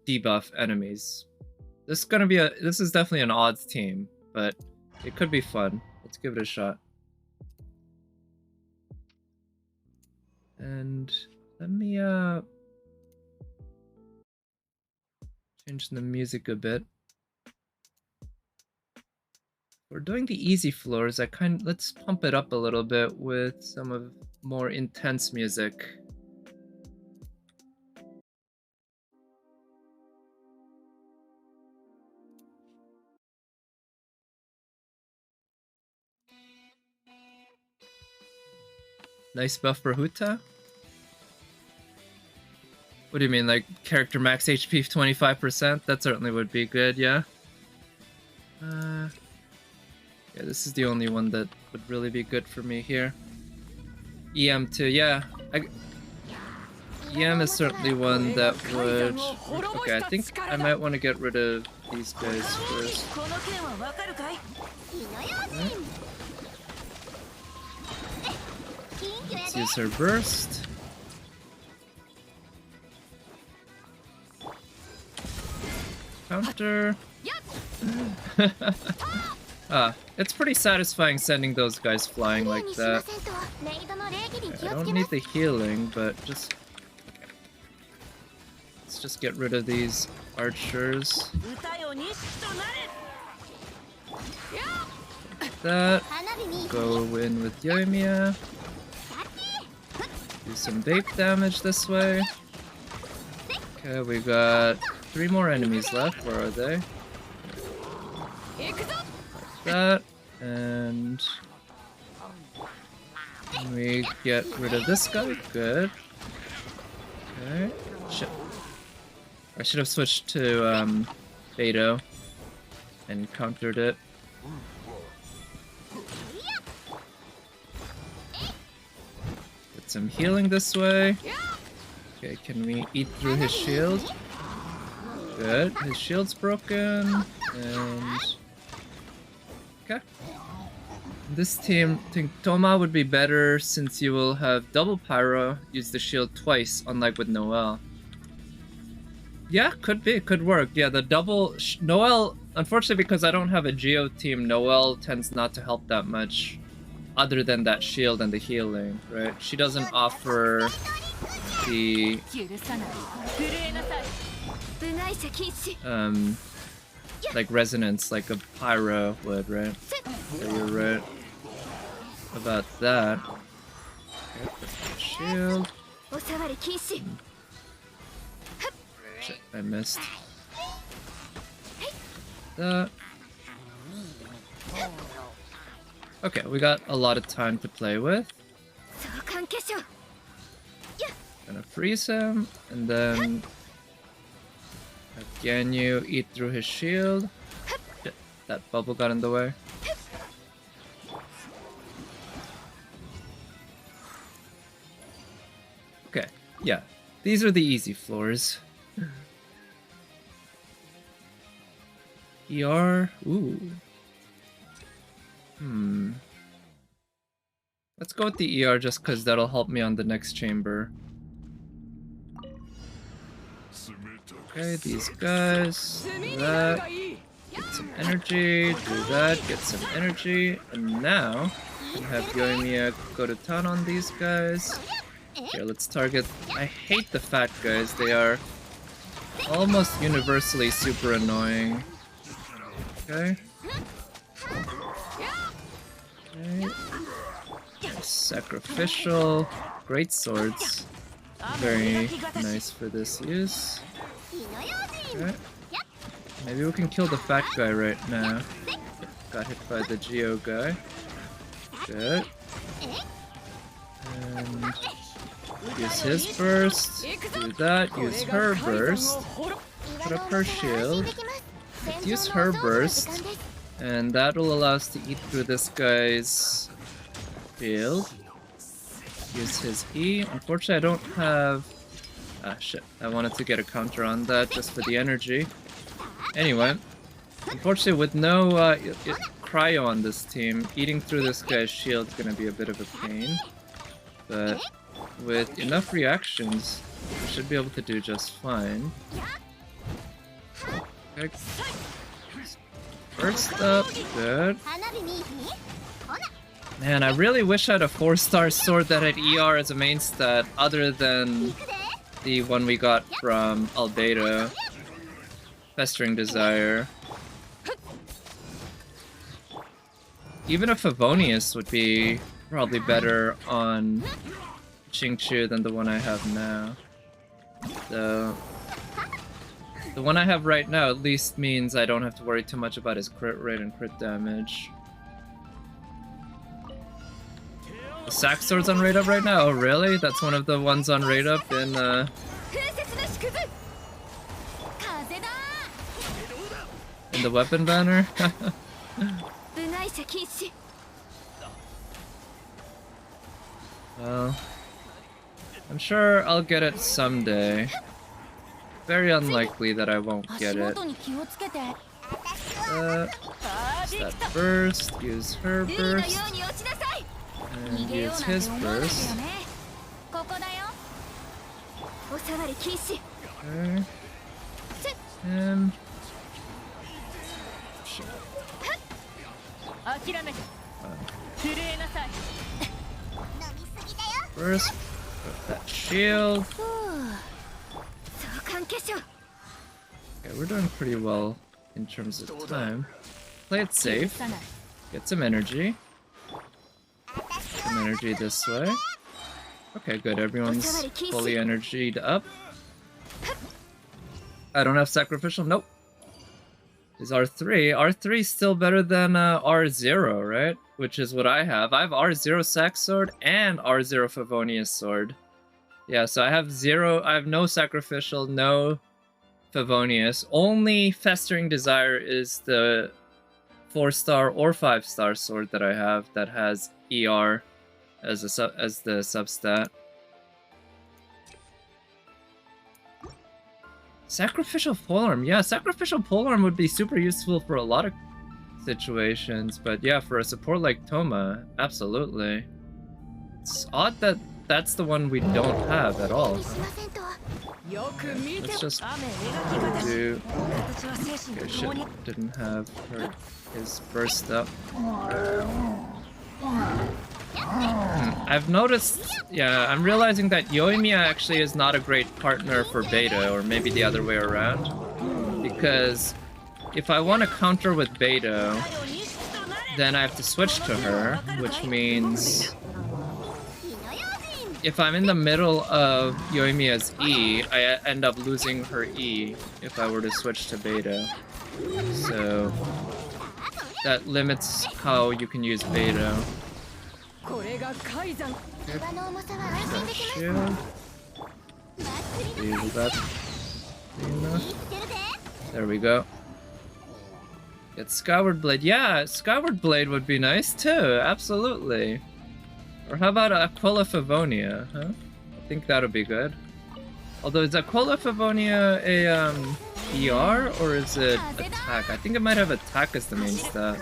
debuff enemies. This is definitely an odds team, but it could be fun. Let's give it a shot. And let me change the music a bit. We're doing the easy floors. Let's pump it up a little bit with some of more intense music. Nice buff for Huta. What do you mean, like character max HP 25%? That certainly would be good, yeah. Yeah, this is the only one that would really be good for me here. EM2, yeah. EM is certainly one that would... Okay, I think I might want to get rid of these guys first. Right. Let's use her burst. Counter. It's pretty satisfying sending those guys flying like that. Okay, I don't need the healing, but just... Okay. Let's just get rid of these archers. Like that. Go in with Yoimiya. Do some vape damage this way. Okay, we got 3 more enemies left. Where are they? Like that. And we get rid of this guy. Good. Okay. Shit. I should have switched to Beto and countered it. Get some healing this way. Okay, can we eat through his shield? Good. His shield's broken. And okay. This team, I think Toma would be better since you will have double pyro, use the shield twice, unlike with Noelle. Yeah, could be, could work. Yeah, the double Noelle, unfortunately because I don't have a Geo team, Noelle tends not to help that much other than that shield and the healing, right? She doesn't offer the like resonance like a pyro would, right? So you're right about that. Okay, put the shield. Shit, I missed. That. Okay, we got a lot of time to play with. Gonna freeze him, and then have Ganyu eat through his shield. Shit, that bubble got in the way. Okay, yeah, these are the easy floors. ER, ooh. Let's go with the ER just because that'll help me on the next chamber. Okay, these guys, do that, get some energy, do that, get some energy, and now we have Yoimiya go to town on these guys. Here, let's target. I hate the fat guys, they are almost universally super annoying. Okay. Okay. Sacrificial. Great swords. Very nice for this use. Okay. Maybe we can kill the fat guy right now. Got hit by the Geo guy. Good. And use his burst. Do that. Use her burst. Put up her shield. Let's use her burst. And that will allow us to eat through this guy's shield. Use his E. Unfortunately, I don't have... Ah, shit. I wanted to get a counter on that just for the energy. Anyway. Unfortunately, with no cryo on this team, eating through this guy's shield is gonna be a bit of a pain. But with enough reactions, we should be able to do just fine. Okay. First up, good. Man, I really wish I had a 4-star sword that had ER as a main stat, other than the one we got from Albedo. Festering Desire. Even a Favonius would be probably better on Xingqiu than the one I have now. So, the one I have right now at least means I don't have to worry too much about his crit rate and crit damage. The sack sword's on rate up right now? Oh really? That's one of the ones on rate up in the weapon banner? Well, I'm sure I'll get it someday. Very unlikely that I won't get it. Use that burst, use her burst, and use his burst. Okay. And... Shit. First, put that shield. Okay, we're doing pretty well in terms of time. Play it safe. Get some energy. Some energy this way. Okay, good. Everyone's fully energied up. I don't have sacrificial. Nope. Is R3. R3 is still better than R0, right? Which is what I have. I have R0 Sac Sword and R0 Favonius Sword. Yeah, so I have no sacrificial, no Favonius. Only Festering Desire is the 4-star or 5-star sword that I have that has ER as the substat. Sacrificial polearm, yeah, sacrificial polearm would be super useful for a lot of situations, but yeah, for a support like Toma, absolutely. It's odd that that's the one we don't have at all. Let's just do. Okay, shit, didn't have his burst up. I've noticed, yeah, I'm realizing that Yoimiya actually is not a great partner for Beta, or maybe the other way around. Because if I want to counter with Beta, then I have to switch to her, which means if I'm in the middle of Yoimiya's E, I end up losing her E if I were to switch to Beta. So that limits how you can use Beta. There we go. Get Skyward Blade. Yeah, Skyward Blade would be nice too, absolutely. Or how about Aquila Favonia, huh? I think that would be good. Although, is Aquila Favonia a ER or is it attack? I think it might have attack as the main stat.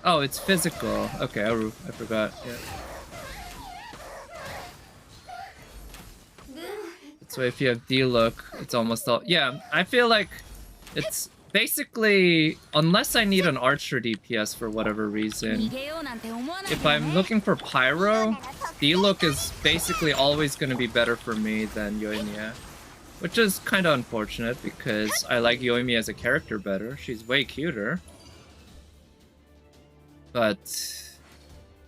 Oh, it's physical. Okay, I forgot. Yeah. That's why if you have D-Look, it's almost all... Yeah, I feel like it's basically... Unless I need an Archer DPS for whatever reason, if I'm looking for Pyro, D-Look is basically always going to be better for me than Yoimiya. Which is kind of unfortunate, because I like Yoimiya as a character better. She's way cuter. But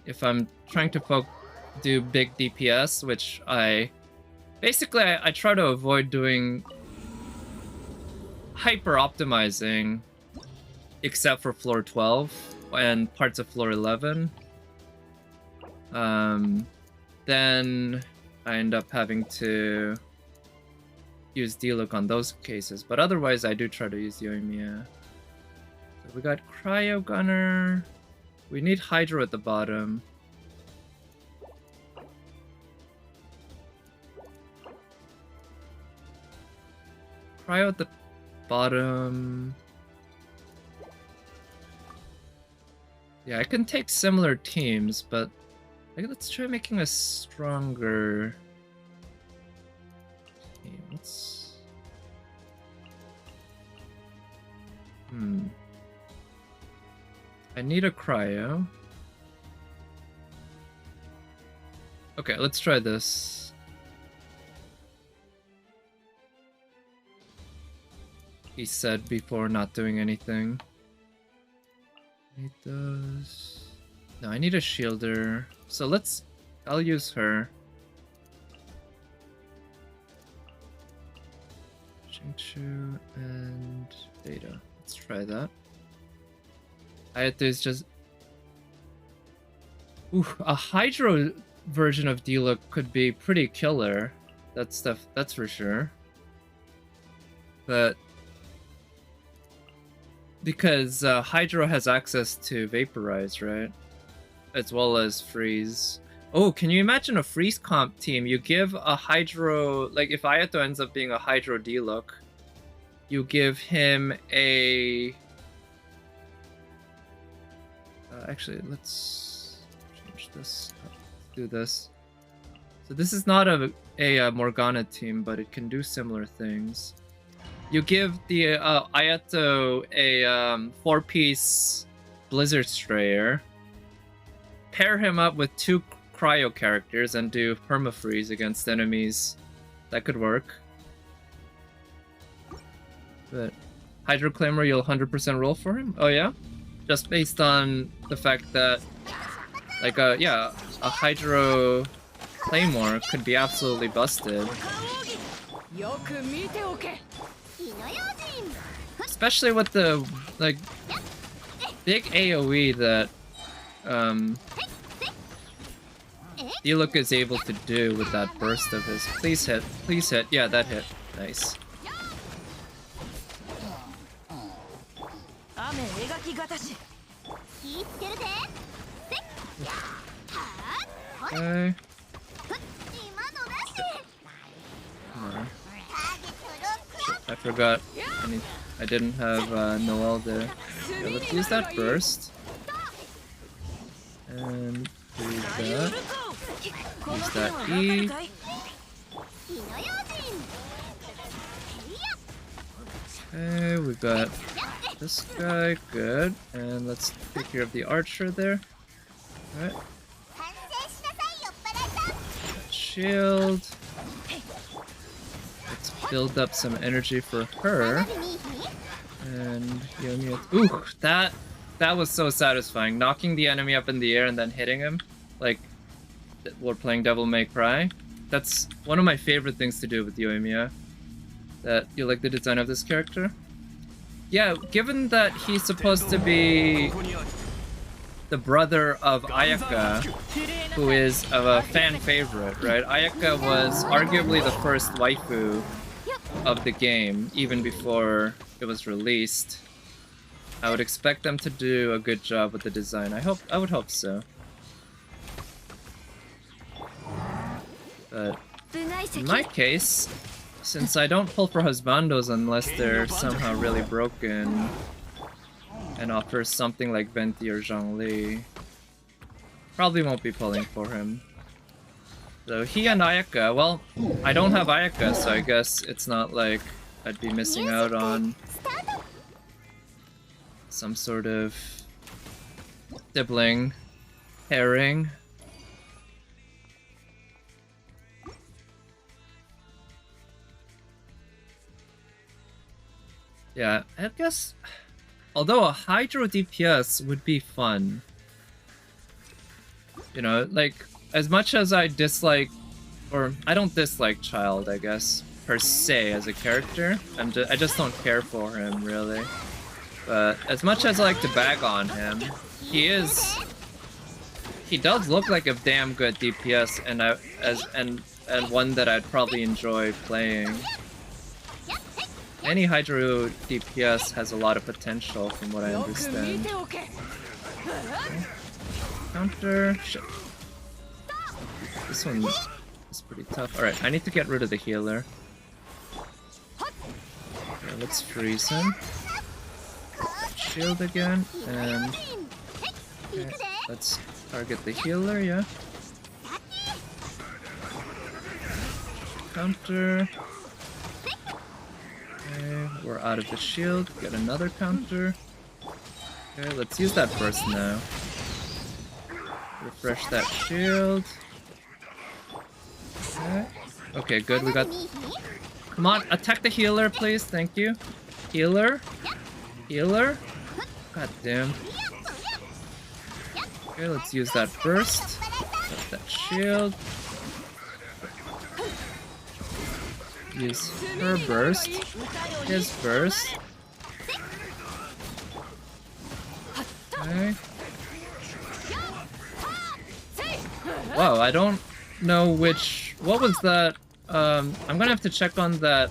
if I'm trying to do big DPS, which I try to avoid doing hyper optimizing, except for floor 12 and parts of floor 11. Then I end up having to use D-Look on those cases, but otherwise I do try to use Yoimiya. So we got Cryo Gunner. We need Hydro at the bottom. Cryo at the bottom. Yeah, I can take similar teams, but let's try making a stronger team. I need a Cryo. Okay, let's try this. He said before not doing anything. He does... No, I need a shielder. So I'll use her. Shingchu and Beta. Let's try that. Hayato is just... Ooh, a Hydro version of D-Look could be pretty killer. That's for sure. But... Because Hydro has access to Vaporize, right? As well as Freeze. Oh, can you imagine a Freeze comp team? You give a Hydro... Like, if Hayato ends up being a Hydro D-Look, you give him a... actually, let's change this. Let's do this. So this is not a Morgana team, but it can do similar things. You give the Ayato a 4-piece Blizzard Strayer, pair him up with 2 Cryo characters, and do Permafreeze against enemies. That could work. But Hydro Claymore, you'll 100% roll for him? Oh yeah? Just based on the fact that, like, yeah, a Hydro Claymore could be absolutely busted. Especially with the like big AoE that Diluc is able to do with that burst of his. Please hit. Please hit. Yeah, that hit. Nice. Okay. I forgot. I didn't have Noel there. Okay, let's use that burst. And do that. Use that E. Okay, we got this guy. Good. And let's take care of the archer there. Alright. Shield. Let's build up some energy for her. And Yomi. Ooh, that was so satisfying. Knocking the enemy up in the air and then hitting him. Like, we're playing Devil May Cry. That's one of my favorite things to do with Yoimiya. That you like the design of this character? Yeah, given that he's supposed to be the brother of Ayaka, who is a fan favorite, right? Ayaka was arguably the first waifu of the game, even before it was released. I would expect them to do a good job with the design. I would hope so. But in my case, since I don't pull for husbandos unless they're somehow really broken and offers something like Venti or Zhongli, probably won't be pulling for him. So he and Ayaka, well, I don't have Ayaka, so I guess it's not like I'd be missing out on some sort of sibling pairing. Yeah, I guess, although a Hydro DPS would be fun. You know, like, as much as I dislike, or I don't dislike Child, I guess, per se as a character, I just don't care for him, really. But as much as I like to bag on him, he does look like a damn good DPS, and one that I'd probably enjoy playing. Any Hydro DPS has a lot of potential from what I understand. Okay. Counter. Shit. This one is pretty tough. Alright, I need to get rid of the healer. Okay, let's freeze him. Shield again, and okay, let's target the healer, yeah. Counter. Okay, we're out of the shield. Get another counter. Okay, let's use that burst now. Refresh that shield. Okay. Okay, good. We got. Come on, attack the healer, please. Thank you. Healer. Healer. God damn. Okay, let's use that burst. Got that shield. Use her burst. His burst. Okay. Wow, I don't know which... What was that? I'm gonna have to check on that...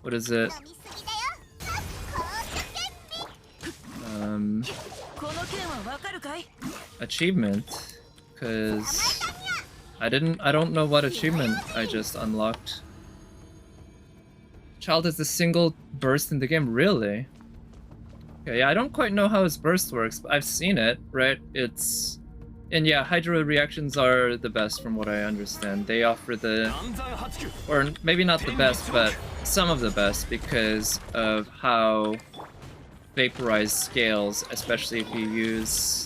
What is it? Achievement. Because... I don't know what achievement I just unlocked. Child is the single burst in the game, really? Okay, yeah, I don't quite know how his burst works, but I've seen it, right? It's... And yeah, Hydro reactions are the best from what I understand. They offer the... Or maybe not the best, but some of the best because of how Vaporize scales, especially if you use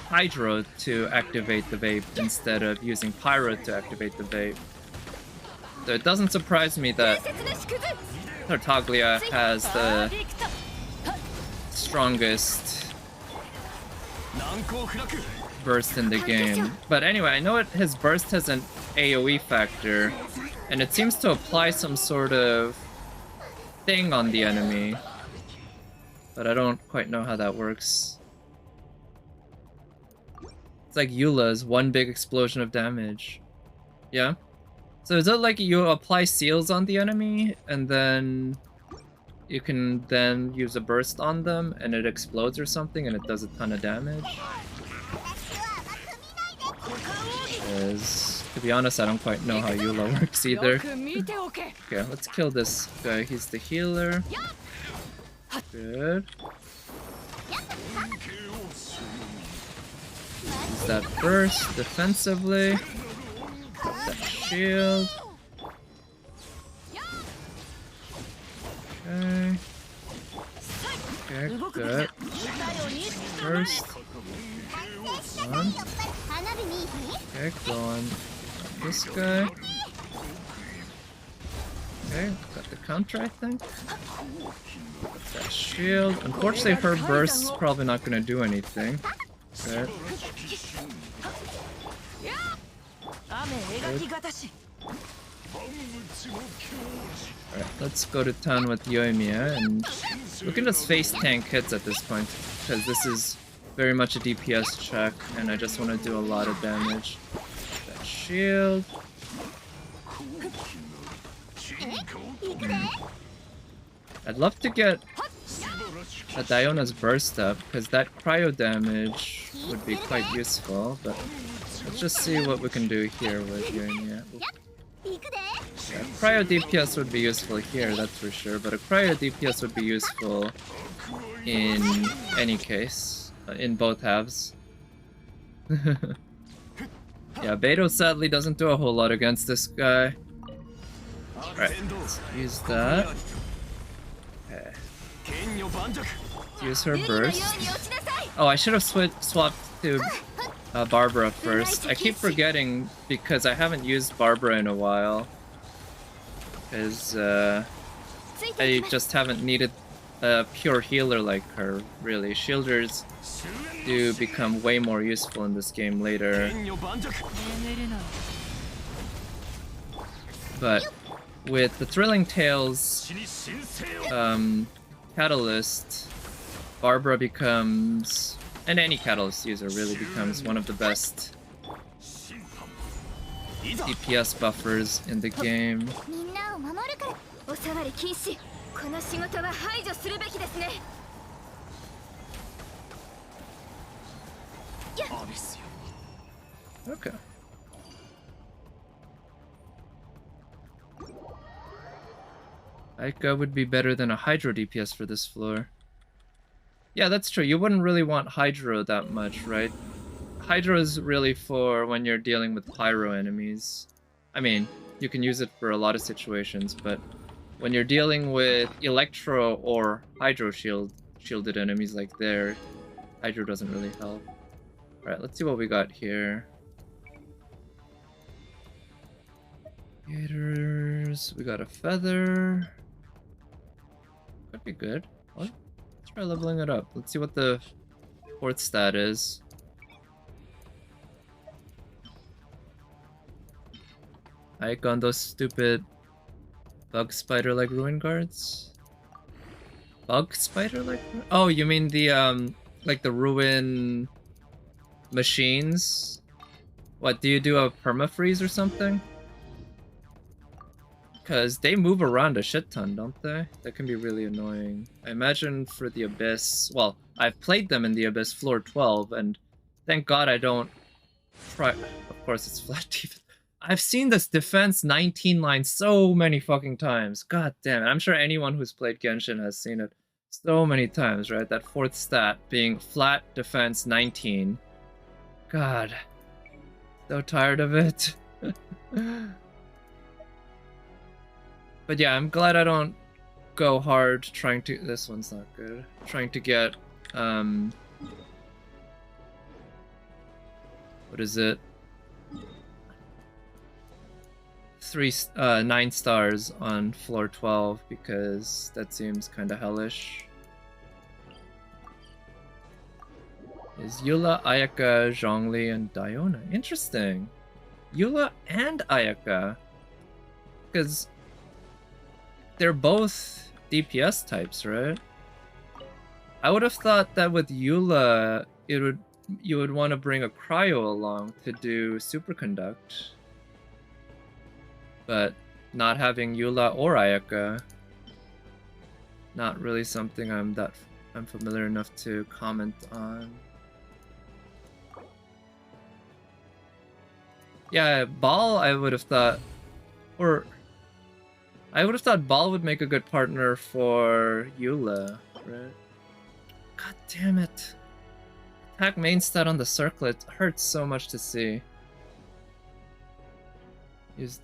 Hydro to activate the vape instead of using Pyro to activate the vape. So it doesn't surprise me that Tartaglia has the strongest burst in the game. But anyway, I know his burst has an AoE factor, and it seems to apply some sort of thing on the enemy. But I don't quite know how that works. It's like Eula's one big explosion of damage. Yeah? So is it like you apply seals on the enemy, and then you can then use a burst on them, and it explodes or something, and it does a ton of damage? Because, to be honest, I don't quite know how Eula works either. Okay, let's kill this guy. He's the healer. Good. Use that burst defensively. That shield. Okay. Okay, good. Burst. One. Okay, go on this guy. Okay, got the counter, I think. That shield. Unfortunately, her burst's probably not gonna do anything. Good. Alright, let's go to town with Yoimiya, and we can just face tank hits at this point, because this is very much a DPS check, and I just want to do a lot of damage. That shield. I'd love to get a Diona's burst up, because that cryo damage would be quite useful, but let's just see what we can do here with Yoimiya. Yeah, cryo DPS would be useful here, that's for sure, but a cryo DPS would be useful in any case, in both halves. Yeah, Beto sadly doesn't do a whole lot against this guy. Alright, let's use that. Okay. Let's use her burst. Oh, I should have swapped to Barbara first. I keep forgetting because I haven't used Barbara in a while. Because I just haven't needed a pure healer like her, really. Shielders do become way more useful in this game later. But with the Thrilling Tales Catalyst, Barbara becomes, and any Catalyst user really becomes, one of the best DPS buffers in the game. Okay. Aika would be better than a Hydro DPS for this floor. Yeah, that's true. You wouldn't really want Hydro that much, right? Hydro is really for when you're dealing with Pyro enemies. I mean, you can use it for a lot of situations, but when you're dealing with Electro or Hydro shielded enemies like there, Hydro doesn't really help. Alright, let's see what we got here. Gators, we got a feather. Could be good. Let's try leveling it up. Let's see what the 4th stat is. Ike on those stupid bug spider like ruin guards? Bug spider like? Oh, you mean the like the ruin machines? What, do you do a permafreeze or something? Because they move around a shit ton, don't they? That can be really annoying. I imagine for the Abyss... Well, I've played them in the Abyss floor 12, and thank God I don't try... Of course it's flat defense. I've seen this defense 19 line so many fucking times. God damn it. I'm sure anyone who's played Genshin has seen it so many times, right? That 4th stat being flat defense 19. God. So tired of it. But yeah, I'm glad I don't go hard trying to... This one's not good. Trying to get, what is it? 9 stars on floor 12, because that seems kind of hellish. is Eula, Ayaka, Zhongli, and Diona. Interesting. Eula and Ayaka. Because they're both DPS types, right? I would have thought that with Eula, you would want to bring a cryo along to do superconduct. But not having Eula or Ayaka, not really something I'm familiar enough to comment on. Yeah, Ball I would have thought, or I would have thought Ball would make a good partner for Eula, right? God damn it. Attack main stat on the circlet hurts so much to see. Use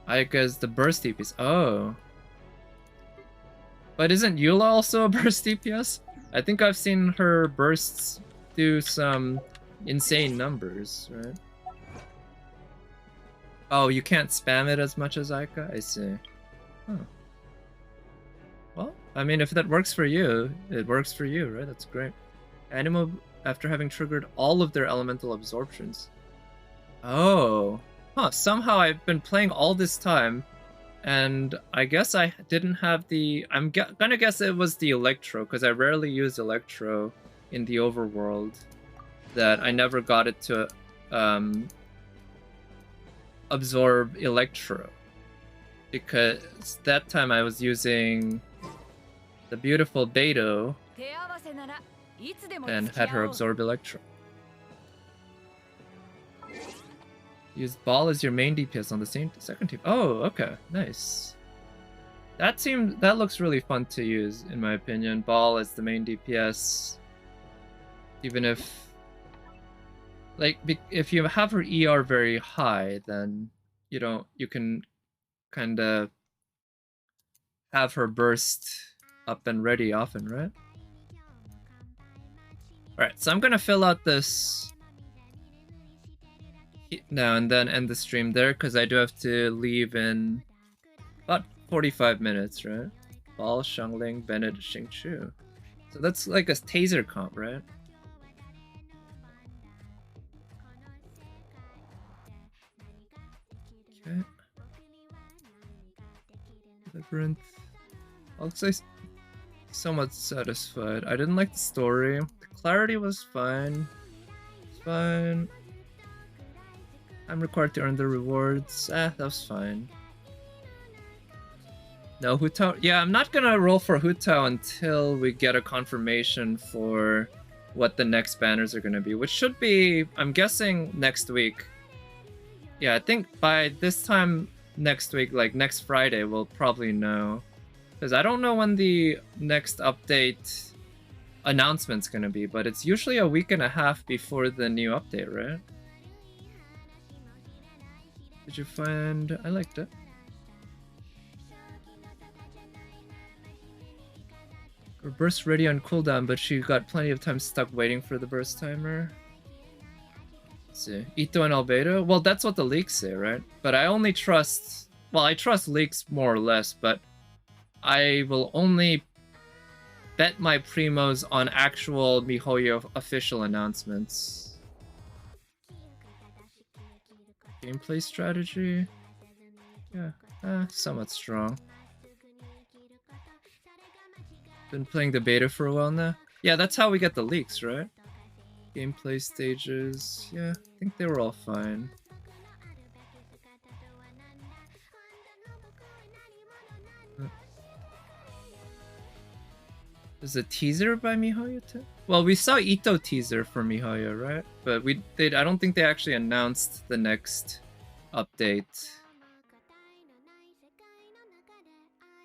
Ayaka as the burst DPS. Oh. But isn't Eula also a burst DPS? I think I've seen her bursts do some insane numbers, right? Oh, you can't spam it as much as Ayaka? I see. Huh. Well, I mean, if that works for you, it works for you, right? That's great. Animo after having triggered all of their elemental absorptions. Oh. Huh, somehow I've been playing all this time, and I guess I didn't have the... I'm gonna guess it was the Electro, because I rarely use Electro in the overworld, that I never got it to absorb Electro. Because that time I was using the beautiful Beidou and had her absorb Electro. Use Ball as your main DPS on the second team. Oh, okay, nice. That looks really fun to use, in my opinion. Ball as the main DPS, even if, like, if you have her ER very high, then you can kind of have her burst up and ready often, right? All right, so I'm gonna fill out this now and then end the stream there, because I do have to leave in about 45 minutes, right? Ball, Xiangling, Bennett, Xingqiu. So that's like a taser comp, right? Okay. Labyrinth. I'll say somewhat satisfied. I didn't like the story. The clarity was fine. It's fine. I'm required to earn the rewards. That was fine. No, Hu Tao. Yeah, I'm not gonna roll for Hu Tao until we get a confirmation for what the next banners are gonna be, which should be, I'm guessing, next week. Yeah, I think by this time next week, like next Friday, we'll probably know. Because I don't know when the next update announcement's gonna be, but it's usually a week and a half before the new update, right? Did you find... I liked it. Her burst ready on cooldown, but she got plenty of time stuck waiting for the burst timer. Let's see. Ito and Albedo? Well, that's what the leaks say, right? But I only trust... Well, I trust leaks more or less, but I will only bet my primos on actual MiHoYo official announcements. Gameplay strategy? Yeah, somewhat strong. Been playing the beta for a while now. Yeah, that's how we get the leaks, right? Gameplay stages. Yeah, I think they were all fine. There's a teaser by MiHoYo too? Well, we saw Ito teaser for MiHoYo, right? But I don't think they actually announced the next update.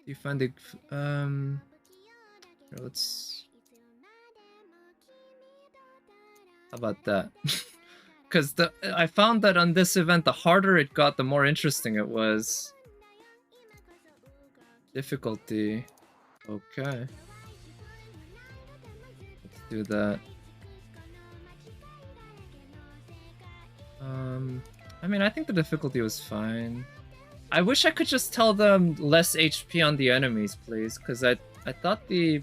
You find the here, let's... How about that? Because I found that on this event, the harder it got, the more interesting it was. Difficulty. Okay. Let's do that. I mean, I think the difficulty was fine. I wish I could just tell them less HP on the enemies, please, because I thought the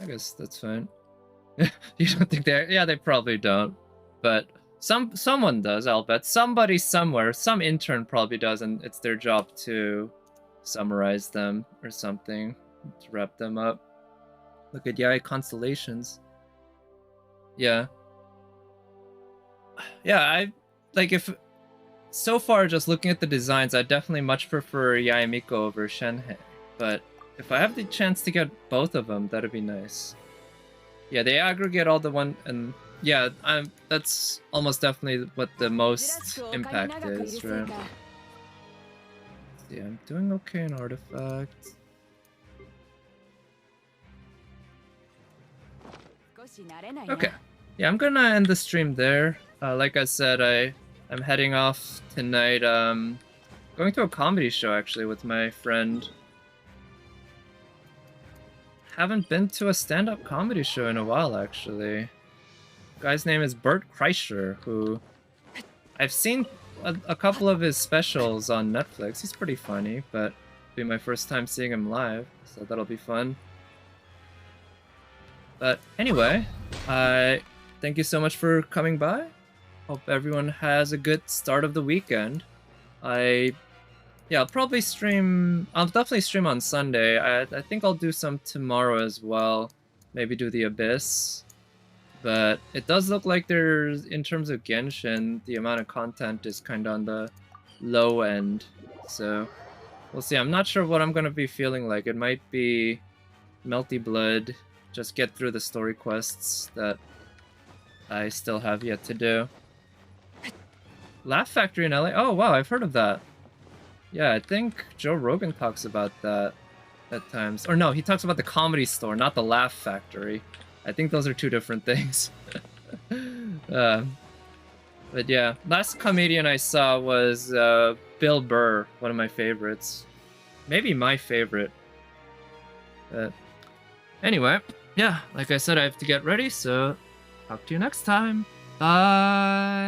I guess that's fine. You don't think they? Yeah, they probably don't. But someone does. I'll bet somebody somewhere, some intern probably does, and it's their job to summarize them or something to wrap them up. Look at Yai constellations. Yeah. Yeah, I like if so far just looking at the designs, I definitely much prefer Yaemiko over Shenhe. But if I have the chance to get both of them, that'd be nice. Yeah, they aggregate all the one, and yeah, that's almost definitely what the most impact is, right? Yeah, I'm doing okay in Artifact. Okay. Yeah, I'm gonna end the stream there. Like I said, I'm heading off tonight. Going to a comedy show actually with my friend. Haven't been to a stand-up comedy show in a while actually. Guy's name is Bert Kreischer, who I've seen a couple of his specials on Netflix. He's pretty funny, but it'll be my first time seeing him live, so that'll be fun. But anyway, thank you so much for coming by. Hope everyone has a good start of the weekend. I'll probably stream. I'll definitely stream on Sunday. I think I'll do some tomorrow as well. Maybe do the Abyss. But it does look like there's, in terms of Genshin, the amount of content is kind of on the low end. So we'll see. I'm not sure what I'm gonna be feeling like. It might be Melty Blood. Just get through the story quests that I still have yet to do. Laugh Factory in LA? Oh wow, I've heard of that. Yeah, I think Joe Rogan talks about that at times. Or no, he talks about the Comedy Store, not the Laugh Factory. I think those are two different things. But yeah, last comedian I saw was Bill Burr, one of my favorites. Maybe my favorite. Anyway, yeah, like I said, I have to get ready, so talk to you next time. Bye!